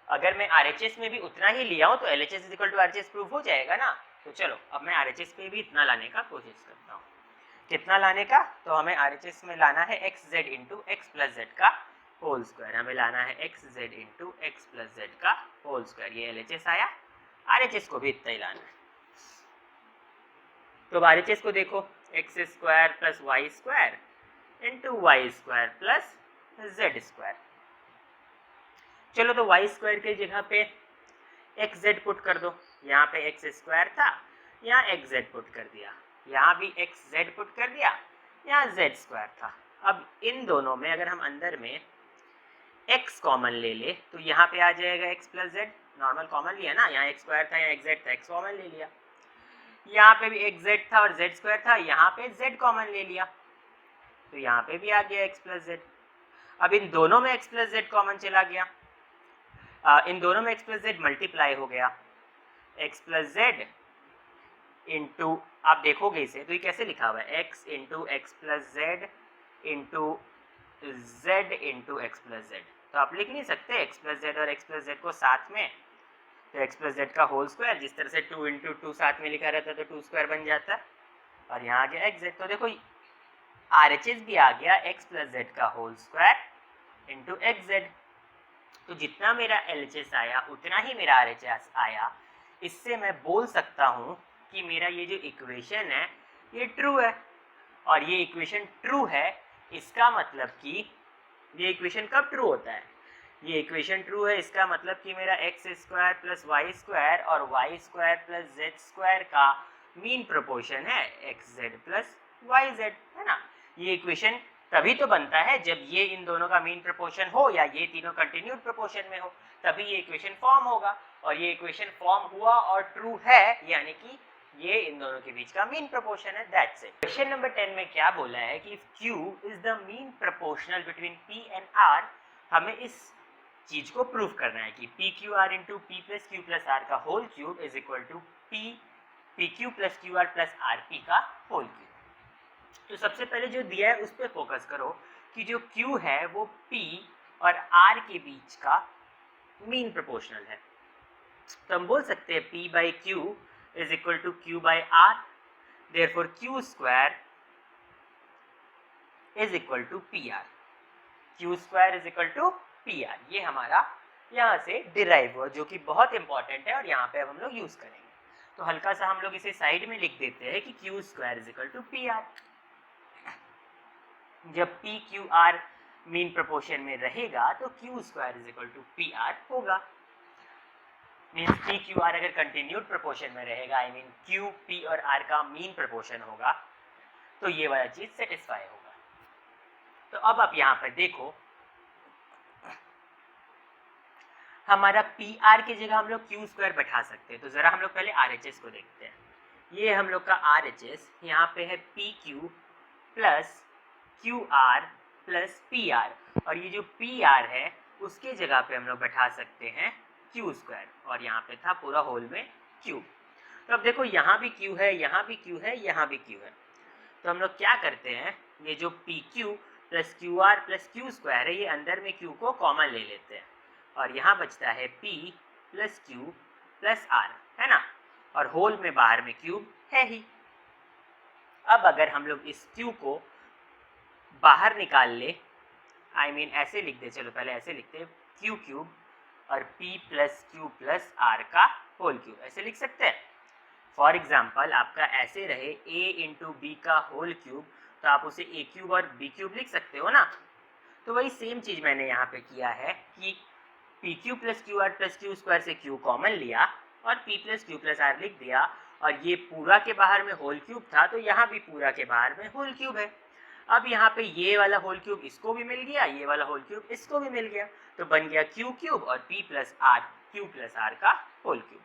अगर मैं RHS में भी उतना ही लिया हूं तो LHS equal to RHS proof हो जाएगा ना। तो चलो अब मैं RHS पे भी इतना लाने का कोशिश करता हूँ। कितना लाने का, तो हमें RHS में लाना है x z into x plus z का होल स्क्वायर। हमें लाना है x z into x plus z का होल स्क्वायर। ये LHS आया, RHS को भी इतना ही लाना है। तो RHS को देखो, x square plus Y square into y square plus Z square. चलो तो वाई स्क्वायर की जगह पे एक्स जेड पुट कर दो। यहाँ पे एक्स स्क्वायर था, यहाँ एक्स जेड पुट कर दिया, यहाँ भी एक्स जेड पुट कर दिया, यहाँ जेड स्क्वायर था। अब इन दोनों में अगर हम अंदर में x कॉमन ले ले तो यहाँ पे आ जाएगा x plus Z, normal common लिया ना, यहाँ एक्स स्क्वायर था, यहाँ एक्स जेड था, x कॉमन ले लिया। यहाँ पे भी एक्स जेड था और जेड स्क्वायर था, यहाँ पे जेड कॉमन ले लिया, तो यहाँ पे भी आ गया x प्लस जेड। अब इन दोनों में x प्लस जेड कॉमन चला गया, इन दोनों में x प्लस जेड मल्टीप्लाई हो गया, x प्लस जेड इंटू, आप देखोगे इसे तो ये कैसे लिखा हुआ है, x into x plus Z into z into x plus Z. तो आप लिख नहीं सकते x प्लस जेड और x प्लस जेड को साथ में, तो x प्लस जेड का होल स्क्वायर, जिस तरह से 2 इंटू 2 साथ में लिखा रहता है तो 2 स्क्वायर बन जाता है, और यहाँ आ गया x जेड। तो देखो RHS भी आ गया x प्लस जेड का whole square into x z. तो जितना मेरा LHS आया उतना ही मेरा RHS आया। इससे मैं बोल सकता हूँ कि मेरा ये जो इक्वेशन है ये ट्रू है, और ये इक्वेशन ट्रू है, इसका मतलब कि ये इक्वेशन कब ट्रू होता है, ये इक्वेशन ट्रू है, इसका मतलब कि मेरा x square plus Y square और y square plus Z square का मीन प्रोपोर्शन है x z plus y z, है ना। ये इक्वेशन तभी तो बनता है जब ये इन दोनों का मीन प्रोपोर्शन हो या ये तीनों कंटिन्यूड प्रोपोर्शन में हो, तभी ये इक्वेशन फॉर्म होगा। और ये इक्वेशन फॉर्म हुआ और ट्रू है, यानी कि ये इन दोनों के बीच का मीन प्रोपोर्शन है, दैट्स इट। क्वेश्चन नंबर 10 में क्या बोला है कि if Q is the mean proportional between P and R, हमें इस चीज को प्रूव करना है कि PQR into P plus Q plus R का whole cube is equal to PQ plus QR plus RP का होल क्यूब। तो सबसे पहले जो दिया है उस पर फोकस करो कि जो Q है वो P और R के बीच का मीन प्रोपोर्शनल है। तो हम बोल सकते हैं P by Q is equal to Q by R, therefore Q square is equal to PR, Q square is equal to PR। ये हमारा यहाँ से डिराइव हुआ, जो कि बहुत इंपॉर्टेंट है और यहाँ पे अब हम लोग यूज करेंगे। तो हल्का सा हम लोग इसे साइड में लिख देते हैं कि Q square is equal to PR। जब PQR मीन प्रोपोर्शन में रहेगा तो Q square is equal to PR होगा। मीन्स PQR अगर कंटिन्यूड प्रोपोर्शन में रहेगा, आई मीन Q, P और R का मीन प्रोपोर्शन होगा, तो ये वाला चीज सेटिस्फाई होगा। तो अब आप यहाँ पर देखो, हमारा PR की जगह हम लोग Q स्क्वायर बैठा सकते हैं। तो जरा हम लोग पहले RHS को देखते हैं। ये हम लोग का RHS यहाँ पे है PQ plus QR plus PR, और ये जो PR है उसके जगह पे हम लोग बैठा सकते हैं Q स्क्वायर, और यहाँ पे था पूरा होल में Q। तो अब देखो यहाँ भी Q है, यहाँ भी Q है, यहाँ भी Q है। तो हम लोग क्या करते हैं, ये जो PQ plus QR plus Q square है, ये अंदर में Q को कॉमन ले लेते हैं, और यहाँ बचता है P plus Q plus R, है ना, और होल में बाहर में क्यूब है ही। अब अगर हम लोग इस Q को बाहर निकाल ले, आई मीन ऐसे लिख दे, चलो पहले ऐसे लिखते हैं Q क्यूब और P plus Q plus R का होल क्यूब, ऐसे लिख सकते हैं। फॉर एग्जाम्पल आपका ऐसे रहे a इंटू बी का होल क्यूब, तो आप उसे a क्यूब और b क्यूब लिख सकते हो ना। तो वही सेम चीज मैंने यहाँ पे किया है कि p q plus q r plus q square से क्यू कॉमन लिया और p plus q plus r लिख दिया, और ये पूरा के बाहर में होल क्यूब था तो यहाँ भी पूरा के बाहर में होल क्यूब है। अब यहाँ पे ये वाला होल क्यूब इसको भी मिल गया, ये वाला होल क्यूब इसको भी मिल गया, तो बन गया क्यू क्यूब और p plus r, q plus r का होल क्यूब।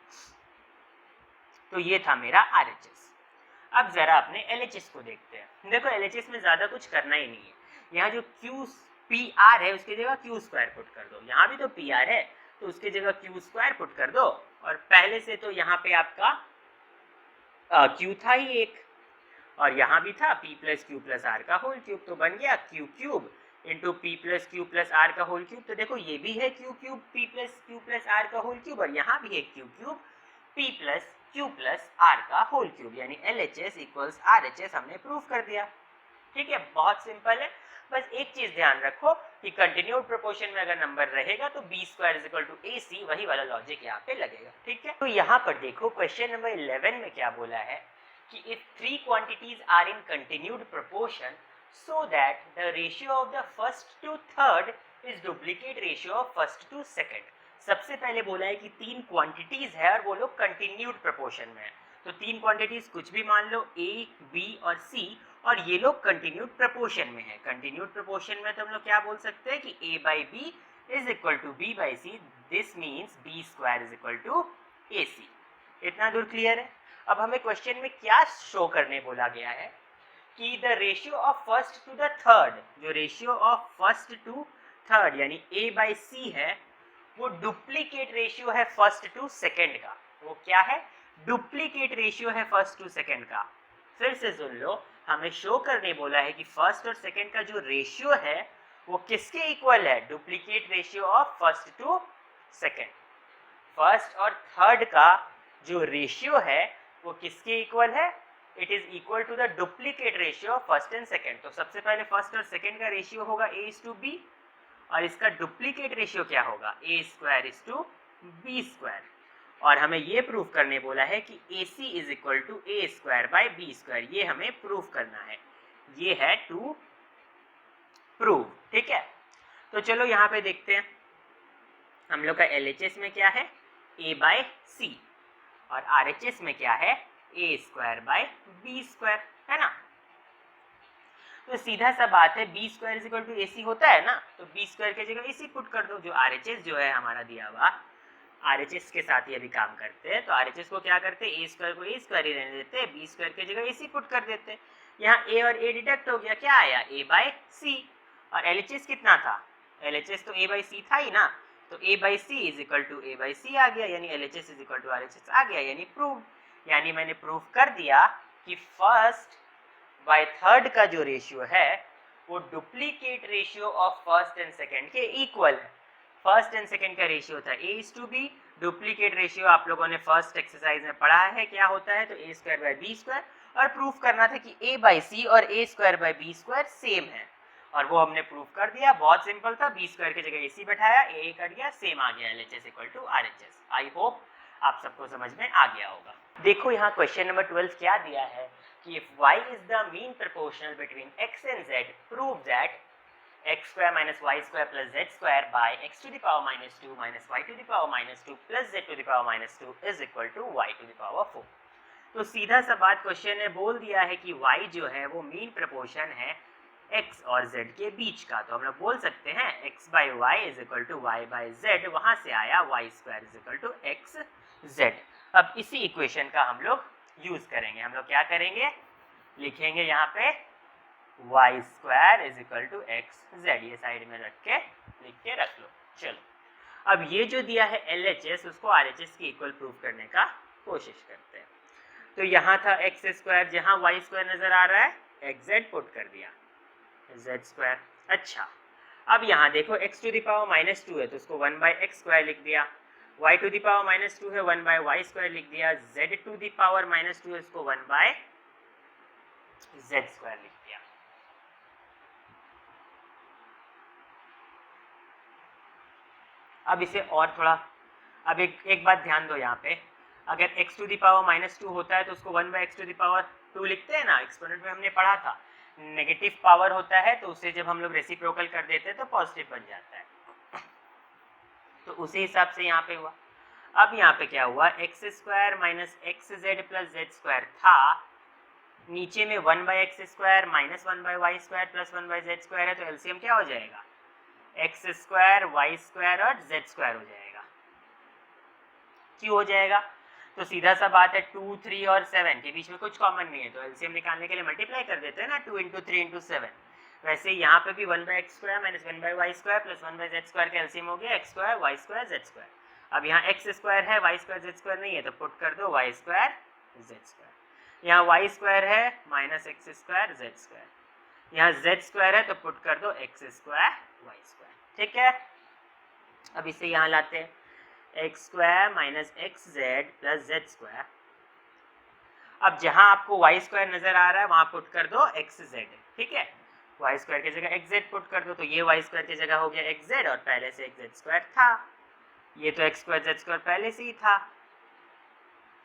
तो ये था मेरा RHS। अब जरा अपने LHS को देखते हैं। देखो LHS में ज्यादा कुछ करना ही नहीं है, यहाँ जो क्यू पी आर है उसकी जगह क्यू स्क्वायर पुट कर दो, यहाँ भी तो पी आर है तो उसकी जगह क्यू स्क्वायर पुट कर दो, और पहले से तो यहाँ पे आपका क्यू था ही एक, और यहाँ भी था p plus q plus r का होल क्यूब, तो बन गया q cube into p plus q plus r का होल क्यूब। तो देखो ये भी है q cube p plus q plus r का होल क्यूब, और यहाँ भी है q cube p plus q plus r का होल क्यूब, यानी LHS इक्वल्स RHS हमने प्रूव कर दिया। ठीक है, बहुत सिंपल है। बस एक चीज ध्यान रखो कि कंटिन्यूड प्रोपोर्शन में अगर नंबर रहेगा तो b square is equal to AC, वही वाला लॉजिक यहाँ पे लगेगा। ठीक है, तो यहाँ पर देखो क्वेश्चन नंबर 11 में क्या बोला है कि if three quantities are in continued proportion so that the ratio of the first to third is duplicate ratio of first to second। सबसे पहले बोला है कि तीन क्वांटिटीज है और वो लोग कंटिन्यूड प्रोपोर्शन में है, तो तीन क्वांटिटीज कुछ भी मान लो A, B और C, और ये लोग कंटिन्यूड प्रोपोर्शन में है। कंटिन्यूड प्रोपोर्शन में तो हम लोग क्या बोल सकते हैं कि A by B is equal to B by C, this means B square is equal to AC। इतना दूर क्लियर है। अब हमें क्वेश्चन में क्या शो करने बोला गया है कि the ratio of first to the third, जो ratio of first to third यानी A by C है, वो डुप्लीकेट रेशियो है फर्स्ट टू सेकंड का। वो क्या है? डुप्लीकेट रेशियो है फर्स्ट टू सेकंड का। फिर से सुन लो, हमें शो करने बोला है कि फर्स्ट और सेकंड का जो रेशियो है वो किसके इक्वल है? Duplicate ratio of first to second. First और थर्ड का जो रेशियो है वो किसके इक्वल है? It is equal to the duplicate ratio of first and second. तो सबसे पहले फर्स्ट और सेकंड का रेशियो होगा A:B, और इसका डुप्लीकेट रेशियो क्या होगा? A square is to B square. और हमें ये प्रूव करने बोला है कि AC is equal to A square by B square, ये हमें प्रूव करना है। ये है टू प्रूव। ठीक है, तो चलो यहाँ पे देखते हैं हम लोग का LHS में क्या है? A बाय C, और RHS में क्या है? A square by B square, है ना। तो सीधा सा बात है, B square is equal to AC होता है ना, तो B स्क्वायर की जगह AC पुट कर दो। जो RHS जो है हमारा दिया हुआ, RHS के साथ ही अभी काम करते हैं, तो RHS को क्या करते हैं? A स्क्वायर को A स्क्वायर ही रहने देते हैं, B स्क्वायर की जगह AC पुट कर देते हैं। यहाँ A और A डिडक्ट हो गया, क्या आया? A by C। और LHS कितना था? LHS तो A बाय C था ही ना, तो A by C is equal to A by C आ गया, यानी LHS is equal to RHS आ गया, यानी प्रूव। यानी मैंने प्रूव कर दिया कि फर्स्ट बाय थर्ड का जो रेशियो है वो duplicate ratio of first and second के इक्वल है। फर्स्ट एंड सेकंड का रेशियो था A:B, डुप्लीकेट रेशियो आप लोगों ने फर्स्ट एक्सरसाइज में पढ़ा है क्या होता है, तो A square by B square, और प्रूफ करना था कि A बाय C और A square by B square same है, और वो हमने प्रूफ कर दिया। बहुत सिंपल था, B स्क्वायर की जगह AC बैठाया, A कर दिया, सेम आ गया LHS equal to RHS। I hope आप सबको समझ में आ गया होगा। देखो यहाँ क्वेश्चन नंबर 12 क्या दिया है कि if y is the mean proportional between x and z, prove that x square minus y square plus z square by x to the power minus 2 minus y to the power minus 2 plus z to the power minus 2 is equal to y to the power 4। तो सीधा सा बात question ने बोल दिया है कि y जो है वो मीन प्रपोर्शन है x और z के बीच का। तो हम लोग बोल सकते हैं x by y is equal to y by z, वहां से आया y square is equal to x z। अब इसी इक्वेशन का हम लोग यूज करेंगे। हम लोग क्या करेंगे? लिखेंगे यहाँ पे y square is equal to x z, ये साइड में रख के लिख के रख लो। चलो अब ये जो दिया है LHS, उसको RHS की इक्वल प्रूव करने का कोशिश करते हैं। तो यहाँ था एक्स स्क्वायर, जहाँ y स्क्वायर नजर आ रहा है xz पुट कर दिया z स्क्वायर। अच्छा, अब यहाँ देखो x to the power minus 2 है तो उसको 1 बाई एक्स स्क्वायर लिख दिया, y to the power minus 2 है 1 बाय वाई स्क्वायर लिख दिया, z to the power minus 2 है इसको 1 बाय z स्क्वायर लिख दिया। अब इसे और थोड़ा, अब एक बात ध्यान दो यहाँ पे, अगर x टू द पावर -2 होता है तो उसको 1/x टू द पावर 2 लिखते हैं ना, एक्सपोनेंट में हमने पढ़ा था। नेगेटिव पावर होता है तो उसे जब हम लोग रेसिप्रोकल कर देते हैं तो पॉजिटिव बन जाता है। तो उसी हिसाब से यहाँ पे हुआ। अब यहाँ पे क्या हुआ, x square minus x z plus Z square था, नीचे में 1/x square minus 1/y square plus 1/z square है, तो एलसीएम क्या हो जाएगा, एक्स स्क्वायर वाई स्क्वायर और जेड स्क्वायर हो जाएगा। क्यों हो जाएगा, तो सीधा सा बात है 2, 3 और 7 के बीच में कुछ कॉमन नहीं है, तो एलसीएम निकालने के लिए मल्टीप्लाई कर देते हैं ना, 2 × 3 × 7। वैसे यहाँ पे भी 1/x square minus 1/y square plus 1/z square का एलसीएम हो गया x square y square z square. अब यहाँ x स्क्वायर है, y स्क्वायर जेड स्क्वायर नहीं है, तो पुट कर दो y स्क्वायर जेड स्क्वायर। यहाँ y स्क्वायर है minus x square z square, यहाँ z स्क्वायर है तो पुट कर दो x स्क्वायर y स्क्वायर। ठीक है, अब इसे यहाँ लाते हैं, x square minus x z plus Z square. अब जहां आपको वाई स्क्वायर नजर आ रहा है वहां पुट कर दो एक्स जेड। ठीक है, वाई स्क्वायर की जगह एक्स जेड पुट कर दो, तो ये वाई स्क्वायर की जगह हो गया एक्स जेड, और पहले से एक्स जेड स्क्वायर था, ये तो एक्स स्क्वायर जेड स्क्वायर पहले से ही था,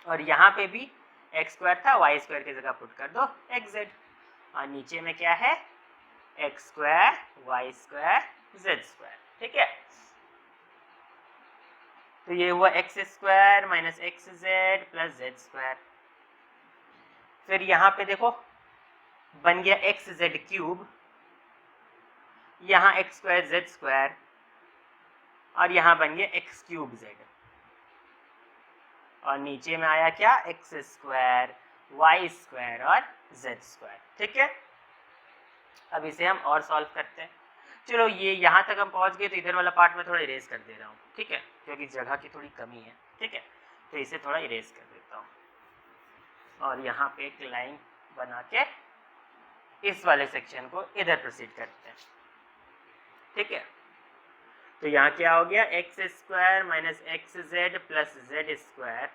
और यहाँ पे भी एक्स स्क्वायर था, वाई स्क्वायर की जगह पुट कर दो एक्स जेड, और नीचे में क्या है, x square y square z square. ठीक है, तो ये हुआ x square minus x z plus Z square. फिर यहाँ पे देखो बन गया एक्स जेड क्यूब, यहाँ एक्स स्क्वायर जेड स्क्वायर, और यहाँ बन गया एक्स क्यूब जेड, और नीचे में आया क्या, एक्स स्क्वायर वाई स्क्वायर और जेड स्क्वायर। ठीक है, अब इसे हम और सॉल्व करते हैं। चलो ये यहाँ तक हम पहुँच गए, तो इधर वाला पार्ट में थोड़ा इरेज कर दे रहा हूँ। ठीक है, क्योंकि जगह की थोड़ी कमी है। ठीक है, तो इसे थोड़ा इरेज कर देता हूँ, और यहाँ पे एक लाइन बना के इस वाले सेक्शन को इधर प्रोसीड करते हैं। ठीक है, तो यहाँ क्या हो गया, x square minus x z plus Z square,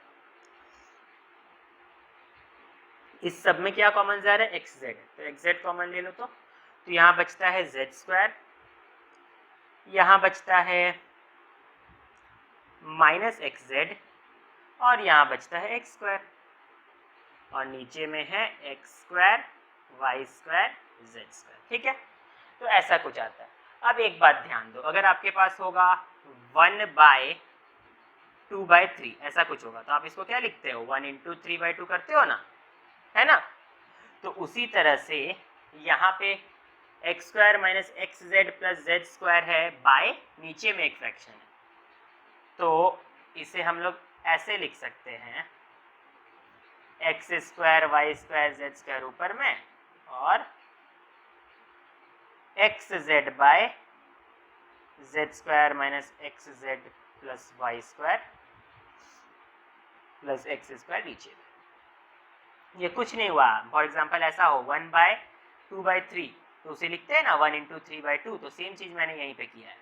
इस सब में क्या कॉमन जा रहा है, एक्स जेड, तो एक्स जेड कॉमन ले लो, तो यहाँ बचता है जेड स्क्वायर, यहाँ बचता है माइनस एक्स जेड, और यहाँ बचता है एक्स स्क्वायर, और नीचे में है x square y square z square. ठीक है, तो ऐसा कुछ आता है। अब एक बात ध्यान दो, अगर आपके पास होगा 1/2/3 ऐसा कुछ होगा, तो आप इसको क्या लिखते हो, 1 × 3/2 करते हो ना, है ना। तो उसी तरह से यहाँ पे x square minus x z plus Z square है, बाय नीचे में एक फ्रैक्शन है, तो इसे हम लोग ऐसे लिख सकते हैं, x square y square z square ऊपर में, और x z by z square minus x z plus Y square plus x square नीचे में। ये कुछ नहीं हुआ, फॉर एग्जाम्पल ऐसा हो 1/2/3, तो उसे लिखते हैं ना 1 × 3/2, तो सेम चीज मैंने यहीं पे किया है।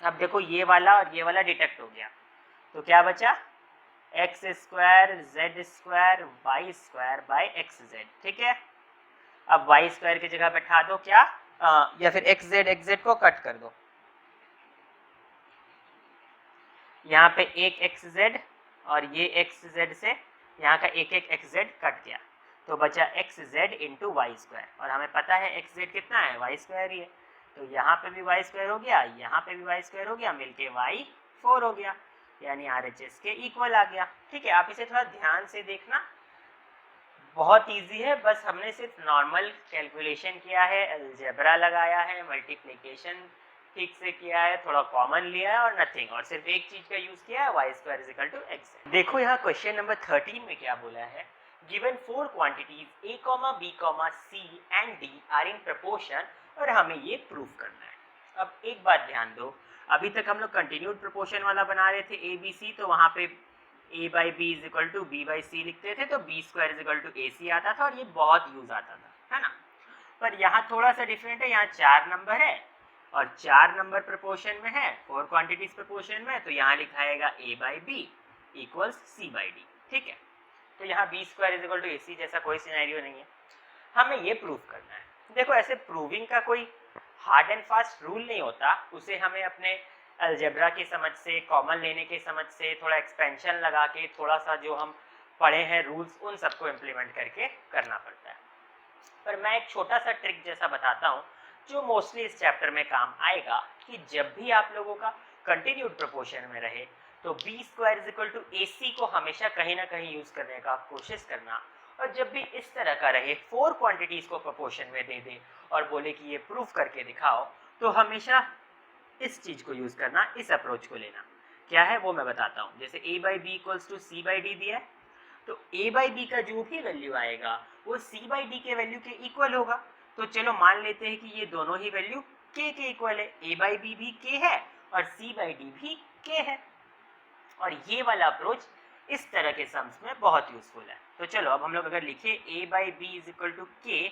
अब देखो ये वाला और ये वाला डिटेक्ट हो गया, तो क्या बचा, x square z square y square by x z. ठीक है, अब वाई स्क्वायर की जगह बैठा दो क्या, या फिर एक्स जेड को कट कर दो, यहाँ पे एक एक्स जेड और ये एक्स जेड से यहाँ का एक एक एक्स जेड कट गया, तो बचा x z into y square, और हमें पता है एक्स जेड कितना है, वाई स्क्वायर ही है, तो यहाँ पे भी वाई स्क्वायर हो गया, यहाँ पे भी वाई स्क्वायर हो गया, मिलके वाई 4 हो गया, यानी RHS के इक्वल आ गया। ठीक है, आप इसे थोड़ा ध्यान से देखना, बहुत इजी है, बस हमने सिर्फ नॉर्मल कैलकुलेशन किया है, अलजेब्रा लगाया है, मल्टीप्लिकेशन ठीक से किया है, थोड़ा कॉमन लिया है और नथिंग, और सिर्फ एक चीज का यूज किया है, y square is equal to x। देखो यहाँ क्वेश्चन नंबर 13 में क्या बोला है, given 4 quantities a, b, c and d are in proportion, और हमें ये प्रूव करना है। अब एक बात ध्यान दो, अभी तक हम लोग कंटिन्यूड प्रपोर्शन वाला बना रहे थे a, b, c, तो वहाँ पे a/b is equal to b/c लिखते थे, तो b square is equal to ac आता था, और ये बहुत यूज आता था, है ना। पर यहाँ थोड़ा सा डिफरेंट है, यहाँ 4 नंबर है और 4 नंबर प्रपोर्शन में है, 4 क्वांटिटीज प्रपोर्शन में है, तो यहाँ लिखाएगा a/b इक्वल्स c/d। ठीक है, तो यहाँ b square is equal to ac जैसा कोई सिनेरियो नहीं है, हमें ये प्रूव करना है। देखो ऐसे प्रूविंग का कोई हार्ड एंड फास्ट रूल नहीं होता, उसे हमें अपने अलजेब्रा की समझ से, कॉमन लेने की समझ से, थोड़ा एक्सपेंशन लगा के, थोड़ा सा जो हम पढ़े हैं रूल्स उन सबको इम्प्लीमेंट करके करना पड़ता है। पर मैं एक छोटा सा ट्रिक जैसा बताता हूँ जो मोस्टली इस चैप्टर में काम आएगा, कि जब भी आप लोगों का कंटिन्यूड प्रोपोर्शन में रहे तो b square is equal to A c को हमेशा कहीं ना कहीं यूज करने का कोशिश करना, और जब भी इस तरह का रहे 4 क्वांटिटीज को प्रोपोर्शन में दे दे और बोले कि ये प्रूफ करके दिखाओ, तो हमेशा इस चीज को यूज करना, इस अप्रोच को लेना। क्या है वो मैं बताता हूँ। जैसे a by B equals to c by d दिया है, तो a बाई बी का जो भी वैल्यू आएगा वो c बाई डी के वैल्यू के इक्वल होगा। तो चलो मान लेते हैं कि ये दोनों ही वैल्यू k के इक्वल है, a बाई बी भी k है और c बाई डी भी k है। और ये वाला अप्रोच इस तरह के सम्स में बहुत यूजफुल है। तो चलो अब हम लोग अगर लिखे a by B is equal to k,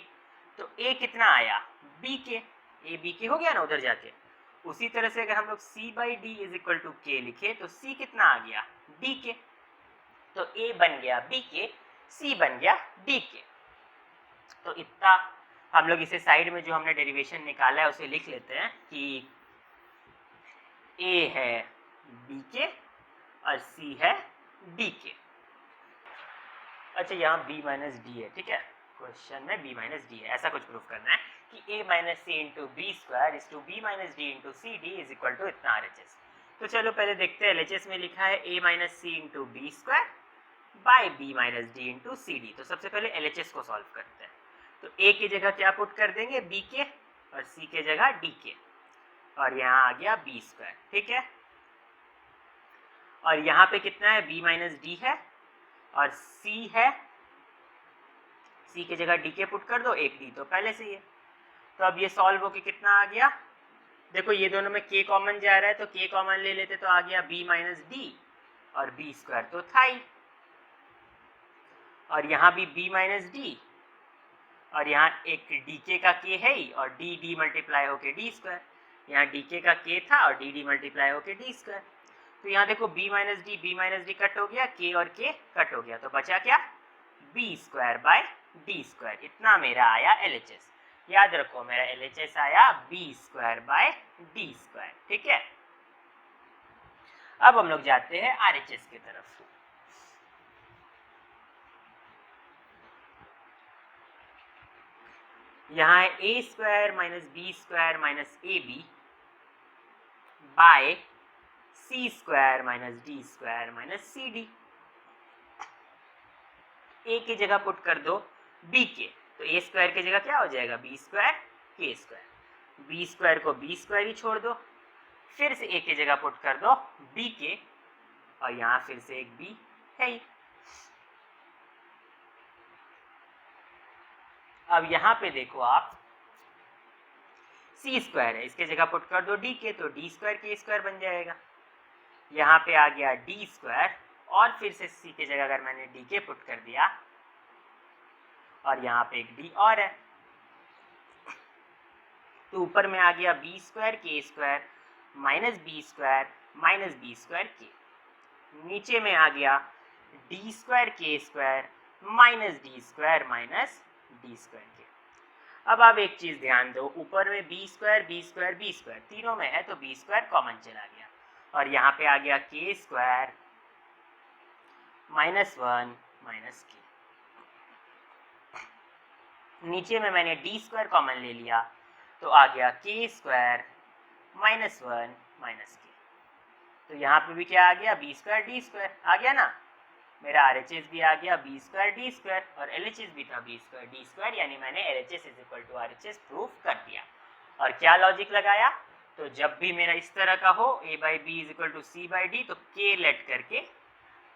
तो a कितना आया b के, a b के हो गया ना उधर जाके। उसी तरह से अगर हम लोग c by d is equal to k लिखे तो c कितना आ गया d के, तो a बन गया b के, c बन गया d के। तो इतना हम लोग इसे साइड में जो हमने डेरिवेशन निकाला है उसे लिख लेते हैं कि a है b के और c है d के। अच्छा यहाँ b माइनस डी है, ठीक है, क्वेश्चन में b माइनस डी है, ऐसा कुछ प्रूफ करना है कि a minus C into b square is to b minus d into c d is equal to इतना RHS। तो चलो पहले देखते हैं, LHS में लिखा है a minus C into b square by b minus d into c d. तो सबसे पहले LHS को सॉल्व करते हैं। तो a की जगह क्या पुट कर देंगे b के, और c के जगह d के, और यहाँ आ गया बी स्क्वायर, ठीक है। और यहाँ पे कितना है b माइनस डी है और c है, c की जगह d के पुट कर दो, एक d तो पहले से ही है। तो अब ये सॉल्व होके कितना आ गया, देखो ये दोनों में k कॉमन जा रहा है तो k कॉमन ले लेते तो आ गया b माइनस डी, और b स्क्वायर तो था ही, और यहाँ भी b माइनस डी, और यहाँ एक dk का k है ही, और d मल्टीप्लाई होके d स्क्वायर, यहाँ dk का k था और d मल्टीप्लाई होके d स्क्वायर। तो यहाँ देखो b माइनस डी कट हो गया, k और k कट हो गया, तो बचा क्या b square by D square. इतना मेरा आया LHS। याद रखो मेरा LHS आया b square by D square, ठीक है। अब हम लोग जाते हैं RHS की तरफ। यहाँ है a square minus B square minus a b by c square minus d square minus c d. ए की जगह पुट कर दो b के, तो a स्क्वायर की जगह क्या हो जाएगा b स्क्वायर k स्क्वायर, b स्क्वायर को b स्क्वायर ही छोड़ दो, फिर से a की जगह पुट कर दो b के, और यहाँ फिर से एक b है ही। अब यहाँ पे देखो आप c स्क्वायर है, इसके जगह पुट कर दो d के, तो d स्क्वायर k स्क्वायर बन जाएगा। यहाँ पे आ गया d स्क्वायर, और फिर से c की जगह अगर मैंने d के पुट कर दिया, और यहाँ पे एक d और है, तो ऊपर में आ गया b स्क्वायर k स्क्वायर minus B square minus B square k, नीचे में आ गया d स्क्वायर k स्क्वायर minus d square minus d square k। अब आप एक चीज ध्यान दो, ऊपर में b square b square b square तीनों में है, तो b स्क्वायर कॉमन चला गया, और यहाँ पे आ गया k स्क्वायर माइनस वन माइनस k। नीचे में मैंने d स्क्वायर कॉमन ले लिया, तो आ गया k स्क्वायर माइनस वन माइनस k। तो यहाँ पे भी क्या आ गया b स्क्वायर d स्क्वायर आ गया ना, मेरा RHS भी आ गया b स्क्वायर d स्क्वायर, और LHS भी था b स्क्वायर d स्क्वायर, यानी मैंने LHS is equal to RHS proof कर दिया। और क्या लॉजिक लगाया, तो जब भी मेरा इस तरह का हो a by B is equal to c by d, तो k लेट करके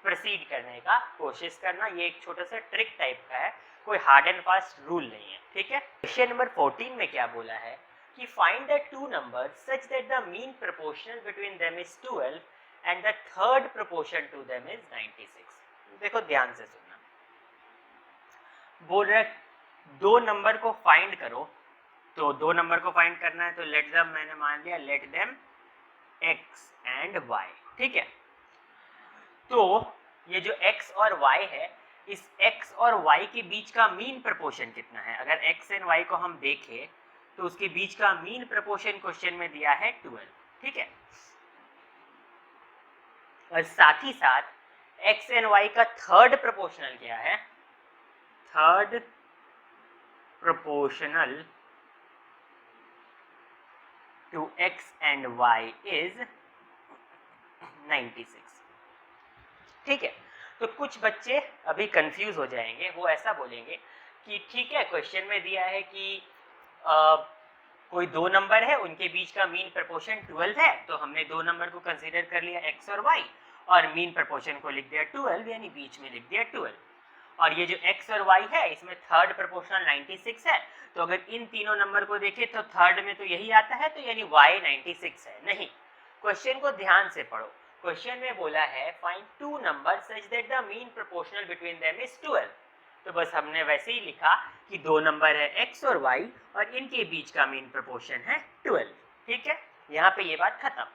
प्रोसीड करने का कोशिश करना। ये एक छोटा सा ट्रिक टाइप का है, कोई हार्ड एंड फास्ट रूल नहीं है, ठीक है। क्वेश्चन नंबर 14 में क्या बोला है कि find the two number such that the mean proportional between them is 12 and the third proportion to them is 96। देखो ध्यान से सुनना, बोल रहा है दो नंबर को फाइंड करो, तो दो नंबर को फाइंड करना है, तो लेट देम, मैंने मान लिया let them x and y, ठीक है। तो ये जो x और y है, इस x और y के बीच का मीन प्रोपोर्शन कितना है। अगर x एंड y को हम देखें तो उसके बीच का मीन प्रोपोर्शन क्वेश्चन में दिया है 12, ठीक है। और साथ ही साथ x एंड y का थर्ड प्रोपोर्शनल क्या है, third proportional to x and y is 96। ठीक है, तो कुछ बच्चे अभी कंफ्यूज हो जाएंगे, वो ऐसा बोलेंगे कि ठीक है क्वेश्चन में दिया है कि कोई दो नंबर है, उनके बीच का मीन प्रपोर्शन 12 है, तो हमने दो नंबर को कंसीडर कर लिया x और y, और मीन प्रपोर्शन को लिख दिया 12, यानी बीच में लिख दिया 12। और ये जो x और y है इसमें थर्ड प्रपोर्शनल 96 है, तो अगर इन तीनों नंबर को देखें तो थर्ड में तो यही आता है, तो यानी y 96 है। नहीं, क्वेश्चन को ध्यान से पढ़ो। क्वेश्चन में बोला है find two number such that the mean proportional between them is 12। तो बस हमने वैसे ही लिखा कि दो नंबर है x और y और इनके बीच का मीन प्रोपोर्शन है 12। ठीक है, यहाँ पे ये बात खत्म।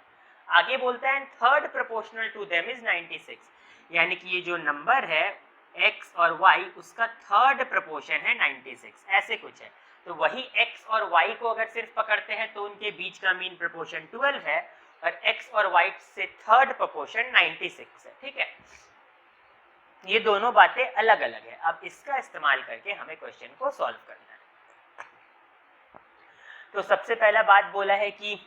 आगे बोलता है third proportional to them is 96, यानी कि ये जो नंबर है x और y उसका थर्ड प्रोपोर्शन है 96, ऐसे कुछ है। तो वही x और y को अगर सिर्फ पकड़ते हैं तो उनके बीच का मीन प्रोपोर्शन 12 है, और x और y से थर्ड प्रोपोर्शन 96 है। ठीक है, ये दोनों बातें अलग अलग है। अब इसका इस्तेमाल करके हमें क्वेश्चन को सॉल्व करना है। तो सबसे पहला बात बोला है कि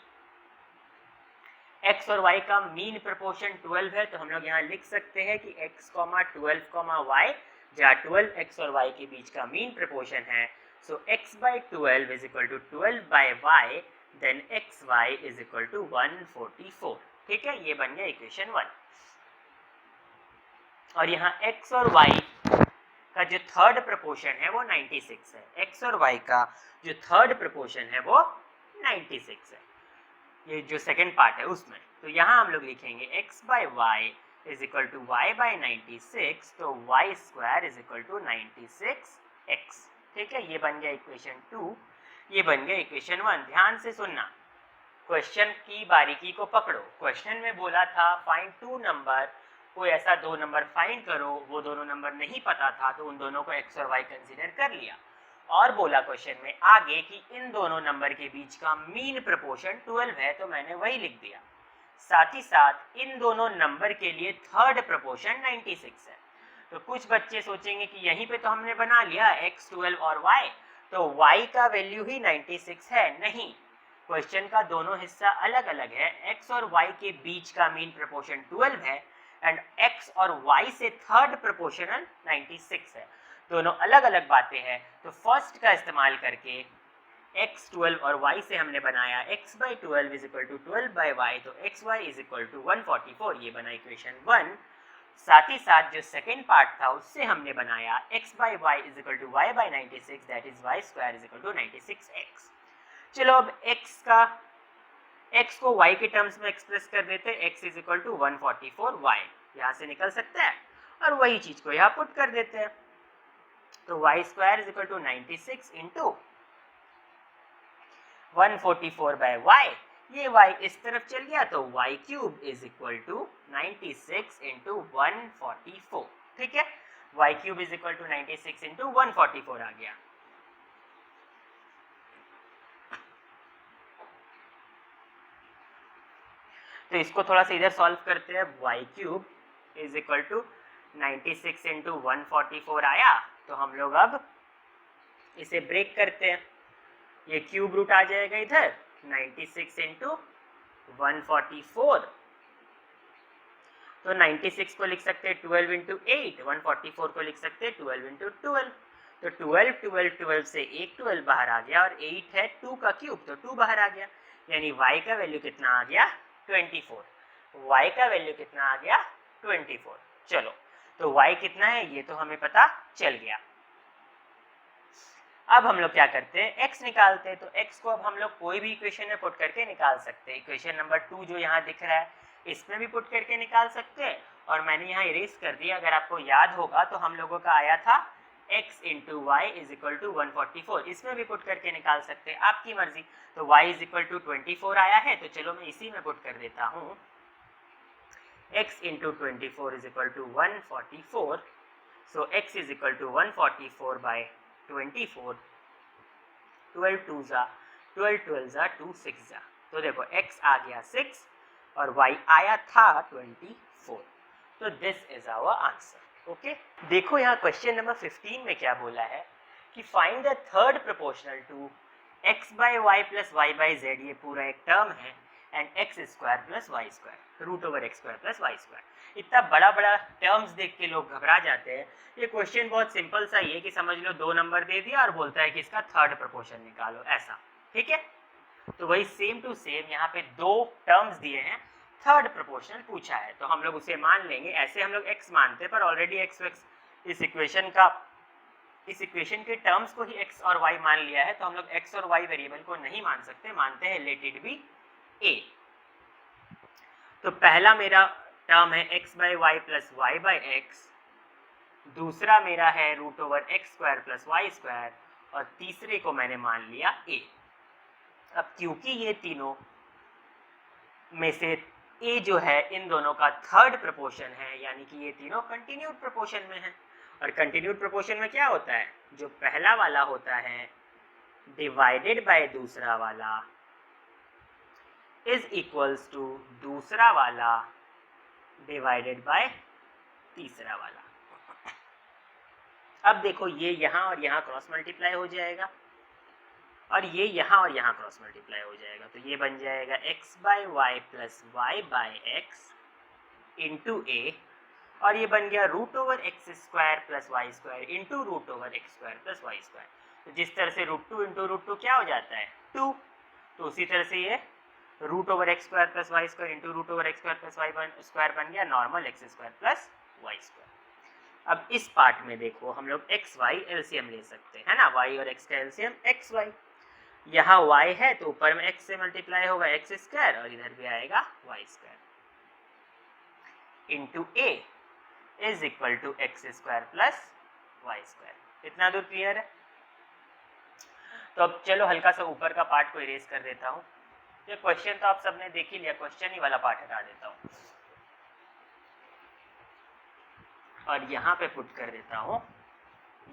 x और y का मीन प्रोपोर्शन 12 है, तो हम लोग यहाँ लिख सकते हैं कि x, 12, y, जहाँ 12 x और y के बीच का मीन प्रोपोर्शन है, सो x by 12 is equal to 12 by y, then xy is equal to 144। ठीक है, ये बन गया इक्वेशन 1। और यहाँ x और y का जो थर्ड प्रोपोर्शन है वो 96 है, x और y का जो थर्ड प्रोपोर्शन है वो 96 है, ये जो सेकंड पार्ट है उसमें। तो यहाँ हम लोग लिखेंगे x by y is equal to y by 96, तो y square is equal to 96x। ठीक है, ये बन गया इक्वेशन 2, ये बन गया इक्वेशन 1। ध्यान से सुनना, क्वेश्चन की बारीकी को पकड़ो। क्वेश्चन में बोला था फाइंड टू नंबर, कोई ऐसा दो नंबर फाइंड करो, वो दोनों नंबर नहीं पता था तो उन दोनों को x और y कंसीडर कर लिया, और बोला क्वेश्चन में आगे कि इन दोनों नंबर के बीच का मीन प्रोपोर्शन 12 है, तो मैंने वही लिख दिया। साथ ही साथ इन दोनों नंबर के लिए थर्ड प्रोपोर्शन 96 है। तो कुछ बच्चे सोचेंगे कि यहीं पे तो हमने बना लिया x, 12 और y, तो y का वैल्यू ही 96 है। नहीं, क्वेश्चन का दोनों हिस्सा अलग अलग है। x और y के बीच का मीन प्रोपोर्शन 12 है एंड x और y से थर्ड प्रोपोर्शनल 96 है, दोनों अलग अलग बातें हैं। तो फर्स्ट का इस्तेमाल करके x, 12 और y से हमने बनाया x by 12 is equal to 12 by y, तो xy इज इक्वल टू 144, ये बना इक्वेशन 1। साथ ही साथ जो सेकेंड पार्ट था उससे हमने बनाया x by y is equal to y by 96, that is y square is equal to 96x। चलो अब x को y के टर्म्स में एक्सप्रेस कर देते हैं, x is equal to 144y, यहाँ से निकल सकता है, और वही चीज को यहाँ पुट कर देते हैं। तो y square is equal to 96 into 144 by y, ये y इस तरफ चल गया तो y cube is equal to 96 into 144। ठीक है, y cube is equal to 96 into 144 आ गया। तो इसको थोड़ा सा इधर सॉल्व करते हैं। y cube is equal to 96 into 144 आया, तो हम लोग अब इसे ब्रेक करते हैं। ये क्यूब रूट आ जाएगा इधर, 96 इंटू 144, तो 96 को लिख सकते हैं 12 इंटू 8, 144 को लिख सकते हैं 12 इंटू 12। तो 12 12 12 से एक 12 बाहर आ गया, और 8 है 2 का क्यूब, तो 2 बाहर आ गया, यानी y का वैल्यू कितना आ गया 24। y का वैल्यू कितना आ गया 24। चलो, तो y कितना है ये तो हमें पता चल गया। अब हम लोग क्या करते हैं, x निकालते हैं। तो x को अब हम लोग कोई भी इक्वेशन में पुट करके निकाल सकते हैं। इक्वेशन नंबर 2 जो यहाँ दिख रहा है इसमें भी पुट करके निकाल सकते हैं, और मैंने यहाँ इरेज कर दिया। अगर आपको याद होगा तो हम लोगों का आया था x into y is equal to 144, इसमें भी पुट करके निकाल सकते हैं, आपकी मर्जी। तो y इज इक्वल टू 24 आया है, तो चलो मैं इसी में पुट कर देता हूँ, x into 24 is equal to 144, so x is equal to 144 by 24, 12 2 जा 12 12 जा 2 6 जा, तो देखो x आ गया 6 और y आया था 24। 4। तो this is our answer. Okay, देखो यहाँ क्वेश्चन नंबर 15 में क्या बोला है कि find the third proportional to x by y plus y by z, ये पूरा एक टर्म है, and x square plus Y square root over x square plus Y square. इतना बड़ा बड़ा टर्म्स देख के लोग घबरा जाते हैं। ये क्वेश्चन बहुत सिंपल सा ही है कि समझ लो 2 नंबर दे दिया और बोलता है कि इसका थर्ड प्रोपोर्शन निकालो, ऐसा। ठीक है, तो वही सेम टू सेम यहाँ पे 2 टर्म्स दिए हैं, थर्ड प्रोपोर्शनल पूछा है, तो हम लोग उसे मान लेंगे। ऐसे हम लोग x मानते हैं, पर ऑलरेडी x इस इक्वेशन के टर्म्स को ही x और y मान लिया है, तो हम लोग x और y वेरिएबल को नहीं मान सकते, मानते हैं लेट इट बी a। तो पहला मेरा टर्म है x by y plus y by x, दूसरा मेरा है root over x square plus Y square, और तीसरे को मैंने मान लिया a। अब क्योंकि ये तीनों में से a जो है इन दोनों का थर्ड प्रोपोर्शन है, यानी कि ये तीनों कंटिन्यूड प्रोपोर्शन में है। और कंटिन्यूड प्रोपोर्शन में क्या होता है, जो पहला वाला होता है डिवाइडेड बाय दूसरा वाला इज इक्वल्स टू दूसरा वाला डिवाइडेड बाय तीसरा वाला। अब देखो ये यहाँ और यहाँ क्रॉस मल्टीप्लाई हो जाएगा, और ये यहाँ और यहाँ क्रॉस मल्टीप्लाई हो जाएगा, तो ये बन जाएगा x by y plus y by x into a, और ये बन गया root over x square plus Y square into root over x square plus Y square. तो जिस तरह से रूट 2 इंटू रूट 2 क्या हो जाता है 2, तो उसी तरह से ये root over x square plus Y square into root over x square plus Y square बन गया normal x square plus Y square. अब इस पार्ट में देखो हम लोग एक्स वाई एलसीएम ले सकते हैं ना, वाई और एक्स का एलसीएम एक्स वाई। यहाँ y है तो ऊपर में x से मल्टीप्लाई होगा एक्स स्क्वायर, और इधर भी आएगा y square into a is equal to x square plus Y square. इतना दूर क्लियर है? तो अब चलो हल्का सा ऊपर का पार्ट को इरेज कर देता हूँ। ये क्वेश्चन तो आप सबने देख ही लिया, क्वेश्चन ही वाला पार्ट हटा देता हूँ और यहाँ पे पुट कर देता हूँ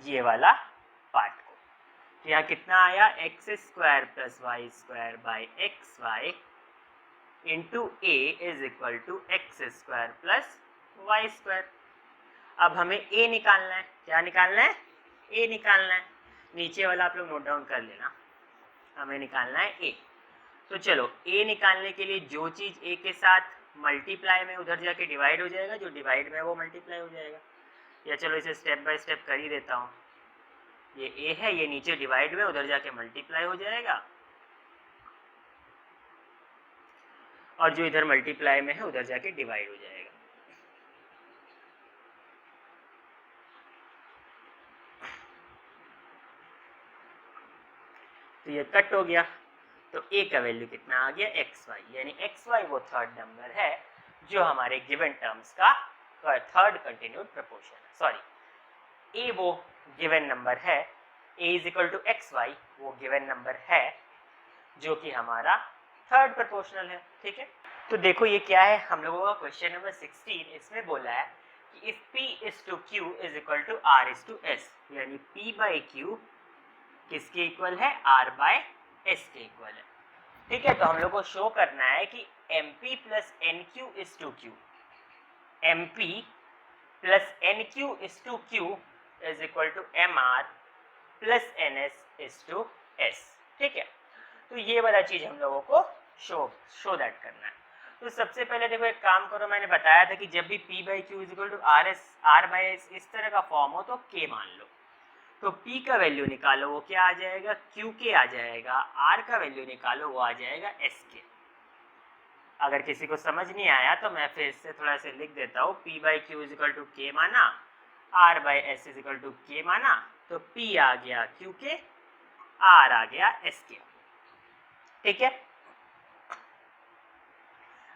ये वाला पार्ट को। तो यहाँ कितना आया x square plus Y square by x y into a is equal to x square plus Y square. अब हमें a निकालना है। क्या निकालना है? a निकालना है। नीचे वाला आप लोग नोट डाउन कर लेना, हमें निकालना है a। तो चलो a निकालने के लिए जो चीज़ a के साथ मल्टीप्लाई में उधर जाके डिवाइड हो जाएगा, जो डिवाइड में वो मल्टीप्लाई हो जाएगा। या चलो इसे स्टेप बाय स्टेप कर ही देता हूँ। ये a है, ये नीचे डिवाइड में उधर जाके मल्टीप्लाई हो जाएगा, और जो इधर मल्टीप्लाई में है उधर जाके डिवाइड हो जाएगा। तो ये कट हो गया, तो a का वैल्यू कितना आ गया एक्स वाई, यानी एक्स वाई वो थर्ड नंबर है जो हमारे गिवन टर्म्स का थर्ड कंटिन्यूड प्रोपोर्शन है। सॉरी, a वो गिवन नंबर है, a is equal to x y वो गिवन नंबर है जो कि हमारा थर्ड प्रोपोर्शनल है। ठीक है, तो देखो ये क्या है हम लोगों का क्वेश्चन नंबर 16। इसमें बोला है कि if p is to q is equal to r is to s, यानी p बाई q किसके इक्वल है? r बाय s के इक्वल है। ठीक है, तो हम लोग को शो करना है कि mp plus nq is to q, mp plus nq is to q is equal to mr plus ns is to s। ठीक है, तो ये वाला चीज हम लोगों को शो दैट करना है। तो सबसे पहले देखो एक काम करो, मैंने बताया था कि जब भी p by q is equal to r by s इस तरह का फॉर्म हो तो k मान लो। तो p का वैल्यू निकालो, वो क्या आ जाएगा? q के आ जाएगा। r का वैल्यू निकालो, वो आ जाएगा s के। अगर किसी को समझ नहीं आया तो मैं फिर से थोड़ा सा लिख देता हूँ। p by q is equal to k माना, r by s is equal to k माना, तो p आ गया q के, r आ गया s के। ठीक है,